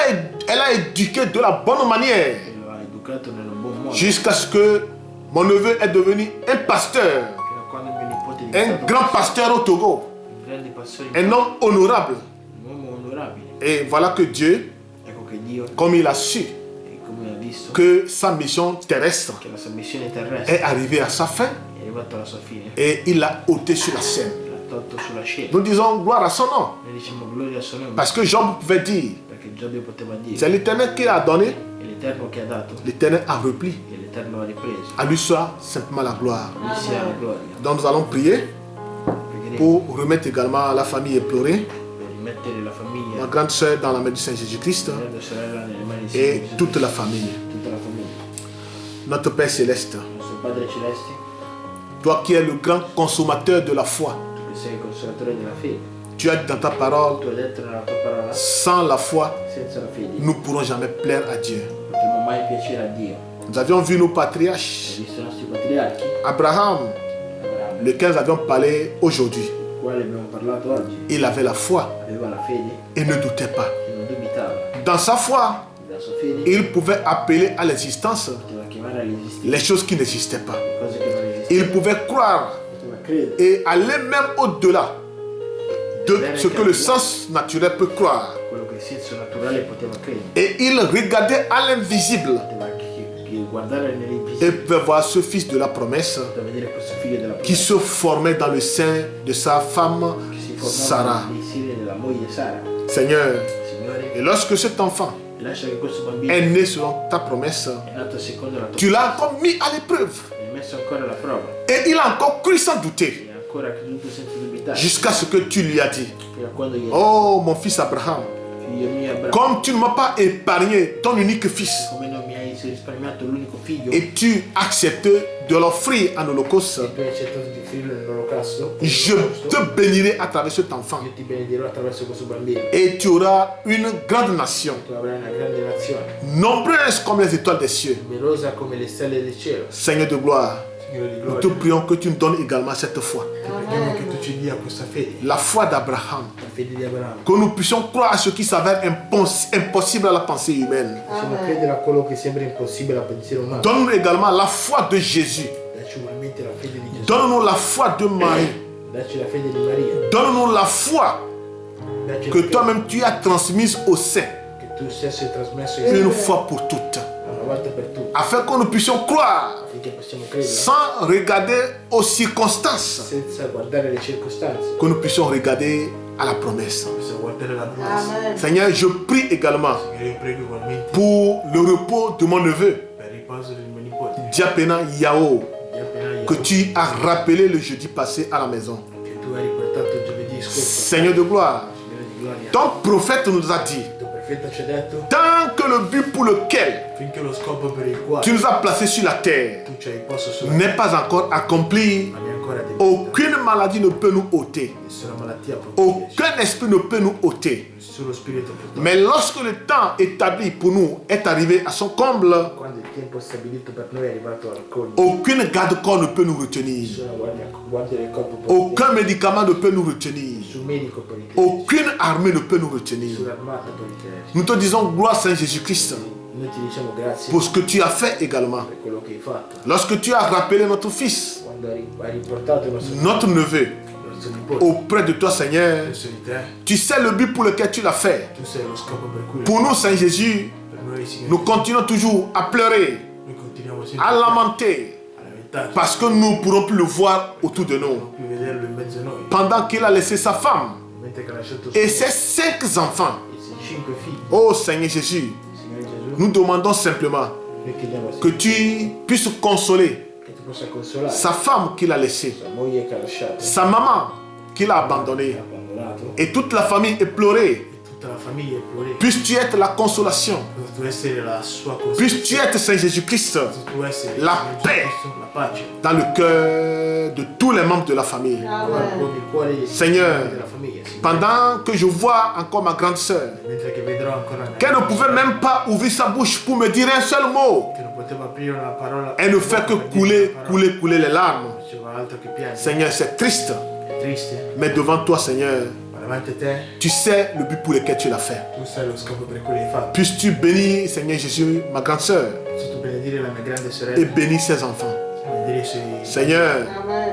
a éduqué de la bonne manière e lo ha educato nel buon modo. jusqu'à ce que mon neveu est devenu un pasteur, Fino a quando mio nipote è un diventato grand pasteur au Togo, un grande pastore, un homme honorable. un uomo onorabile. Et voilà que Dieu, Ecco che Dio, comme il a su e come ha visto, que sa mission terrestre che la sua missione terrestre est arrivée à sa fin è arrivata alla sua fine, et il l'a ôté sur la scène. l'ha tolto sulla scena. Nous disons gloire à son nom. Noi diciamo gloria al suo nome, Parce que Job pouvait dire, perché Giobbe poteva dire, c'est l'Éternel qui l'a donné, è l'Eterno che ha dato, l'Éternel a repris. e l'Eterno ha ripreso. À lui soit simplement la gloire. A lui sia la gloria. Donc nous allons prier Pregheremo pour remettre également la famille éplorée, per rimettere la famiglia, ma grande sœur dans la main du Seigneur Jésus-Christ grande sorella nelle mani di et Gesù toute Cristo, la famille. tutta la famiglia. Notre Père Céleste, Nostro Padre Celeste, toi qui es le grand consommateur de la foi, tu che sei il consolatore della fede, tu as dit dans ta parole, tu hai detto nella tua parola, sans la foi, senza la fede nous ne pourrons jamais plaire à Dieu. non potremo mai piacere a Dio. Nous avions vu nos Hai patriarches, visto i nostri patriarchi, Abraham, Abramo, lequel nous avions parlé aujourd'hui. del quale abbiamo parlato oggi, Il avait la foi aveva la fede et ne doutait pas. e non dubitava. Dans sa foi, Della sua fede il pouvait appeler à l'existence poteva chiamare all'esistenza les choses qui n'existaient pas. le cose che non esistevano, Il pouvait croire poteva credere et aller même au-delà de ce que le sens naturel peut croire. quello che il senso naturale poteva credere, Et il regardait à l'invisible poteva che guardare negli et episodi pouvait voir ce fils de la promesse da vedere questo figlio della qui promessa se formait dans le sein de sa femme che si formava Sarah. nei seni della moglie Sara. Seigneur, Signore, et lorsque cet enfant lascia che questo bambino est né selon ta promesse, è nato secondo la tua tu l'as encore mis à l'épreuve. mi hai messo ancora alla prova Et il a encore cru sans douter e ancora creduto senza dubitare jusqu'à ce que tu lui as dit, fino a quando gli hai oh mon fils Abraham, figlio mio Abramo, comme tu ne m'as pas épargné ton unique fils, come non mi hai risparmiato l'unico figlio et tu acceptes de l'offrir en holocauste, e tu hai accettato di offrirlo nell'olocausto, je te bénirai à travers cet enfant. io ti benedirò attraverso questo bambino. Et tu auras une grande nation, Tu avrai una grande nazione, nombreuse comme les étoiles des cieux. numerosa come le stelle del cielo. Seigneur de gloire, Signore di nous te gloria, prions que tu nous donnes également cette foi. ti preghiamo che tu ci dia questa fede, La foi d'Abraham. la fede di Abramo. Que nous puissions croire à ce qui s'avère impossible à la pensée humaine. Possiamo credere a quello che sembra impossibile al pensiero umano. Donne-nous également la foi de Jésus. Dacci ugualmente la fede di Gesù. Donne-nous la foi de Marie. Dacci la fede di Maria. Donne-nous la foi Dacci que la fede toi-même tu as transmise au sein, che tu stesso hai trasmesso une fois pour toutes, una volta per tutte, afin que nous puissions croire affinché possiamo credere sans regarder aux circonstances, senza guardare le circostanze, que nous puissions regarder à la promesse. possiamo guardare la promessa. Seigneur, je prie également Signore, io prego ugualmente pour le repos de mon neveu, per il riposo del mio nipote, Diapena Yao, di appena que tu as rappelé le jeudi passé à la maison. che tu hai riportato giovedì scorso. Seigneur de gloire, Signore di gloria, ton prophète nous a dit, il tuo profeta ci ha detto tant que le but pour lequel finché lo scopo per il quale tu nous as placés sur la terre tu ci hai posto sulla n'est pas encore accompli, ma ne è ancora adempiuta. aucune maladie ne peut nous ôter, Nessuna malattia può toglierci, aucun esprit ne peut nous ôter. nessuno spirito può toglierci. Mais lorsque le temps établi pour nous est arrivé à son comble, Quando il tempo stabilito per noi è arrivato al colmo, aucune garde-corps ne peut nous retenir, nessuna guardia del corpo può aucun médicament ne peut nous retenir, nessun medico può ritenerci, aucune armée ne peut nous retenir. nessuna armata può ritenerci. Nous te disons gloire Saint Jésus-Christ Noi ti diciamo grazie pour ce que tu as fait également. per quello che hai fatto. Lorsque tu as rappelé notre fils, Quando hai riportato il notre neveu, nostro nipote auprès de toi Seigneur, verso di te, tu sais le but pour lequel tu l'as fait. tu sei lo scopo per cui Pour nous Saint Jésus, per noi, Signore, nous continuons toujours à pleurer, noi continuiamo sempre à lamenter, a lamentarci, parce que nous ne pourrons plus le voir autour de nous. non più vederlo in mezzo a noi, Pendant qu'il a laissé sa femme mentre che ha lasciato et suo ses 5 enfants. e suoi 5 figli. Oh Seigneur Jésus, Signore Gesù, nous demandons simplement noi chiediamo que tu puisses consoler che tu possa consolare sa femme qu'il a laissée, sua moglie che ha lasciato, sa maman qu'il a che abandonnée, ha abbandonato, et toute la famille éplorée. e tutta la famiglia è plorata. Puisses-tu être la consolation. Possa tu essere la sua Puisses-tu consolazione, être Saint Jésus-Christ possa tu essere la Signore paix. Gesù Cristo, la pace, dans le cœur de tous les membres de la famille. con il cuore dei Seigneur, della famiglia, Signore. Pendant que je vois encore ma grande sœur, Mentre che vedrò ancora una qu'elle ne pouvait même pas ouvrir sa bouche pour me dire un seul mot, che non poteva aprire una parola, elle ne fait que per dire couler, una parola, couler, couler les larmes. non faceva altro che piangere. Seigneur, c'est triste, È triste, mais devant toi, Seigneur, ma davanti a te tu sais le but pour lequel tu l'as fait. tu sai lo scopo per cui l'hai fatto. Puisses-tu bénir, Seigneur Jésus, ma grande sœur, Se tu benedire la mia grande et sorella, bénir ses enfants. benedire i suoi Seigneur,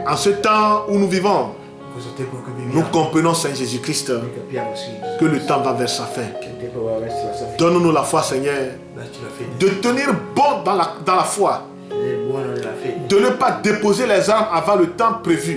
en ce temps où nous vivons, in questo tempo che nous viviamo, comprenons, Seigneur Jésus-Christ, noi capiamo sì que le temps va vers sa fin. che il tempo va verso la sua fine. Donne-nous la foi, Seigneur, Dacci la fede, de tenir bon dans la foi, tenere buono nella fede, de ne pas déposer les armes avant le temps prévu,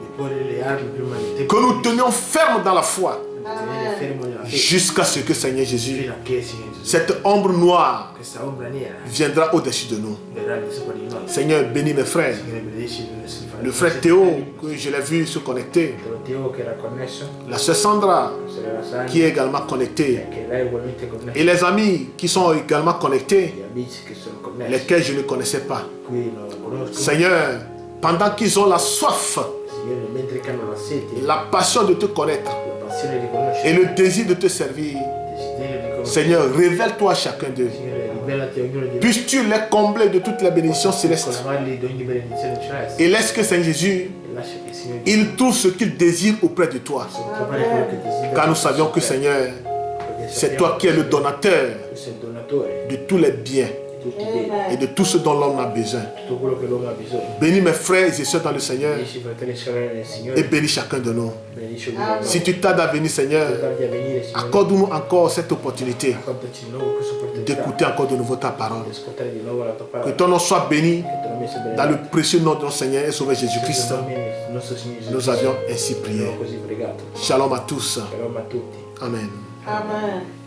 di porre le armi prima del tempo, que nous tenions ferme dans la foi tenere fermo nella fede, jusqu'à ce que, Seigneur Jésus, fino a che, Signore Gesù, cette ombre noire questa ombra nera viendra au-dessus de nous. verrà al di sopra di noi. Seigneur, bénis mes frères. Signore, benedici i nostri fratelli. Le frère Théo, que je l'ai vu se connecter, Teo che era connesso, la sœur Sandra, la sorella Sandra, qui est également connectée, che lei è ugualmente connessa, et les amis qui sont également connectés, gli amici che sono connessi, lesquels je ne connaissais pas. qui non la conosco. Seigneur, pendant qu'ils ont la soif, Signore, mentre che hanno la sete, la passion de te connaître la passione di et conoscere, le désir de te servir, il desiderio di conoscere, Seigneur, révèle-toi à chacun d'eux. Signore, rivelati a ognuno di noi, Puisses-tu les combler de toutes les bénédictions célestes colmarli di ogni benedizione celeste, et laisse que Saint Jésus, e lascia che il Signore il trouve ce qu'il désire auprès de toi. possa trovare quello che desidera. Car nous savions que Seigneur, Perché c'est sappiamo toi qui es le che donateur tu sei il donatore de tous les biens. di tutti i beni, et de tout ce dont l'homme a besoin. tutto quello che l'uomo ha bisogno. Bénis mes frères et sœurs dans le Seigneur Benedici fratelli e sorelle nel et Signore, bénis chacun de nous. benedici ognuno di Si noi. tu tardes à venir, Seigneur, Tardi a venire, Signore, accorde-nous encore cette opportunité accordaci di nuovo questa opportunità d'écouter encore de nouveau ta parole. di ascoltare di nuovo la tua Que parola. ton nom soit béni Che tu non mi sia dans le benefatto. précieux nom de notre Seigneur et Sauveur Jésus-Christ. Nel nome del nostro Signore Gesù Nous Cristo. avions ainsi prié. Abbiamo così pregato. Shalom à tous. Shalom a tutti. Amen. Amen.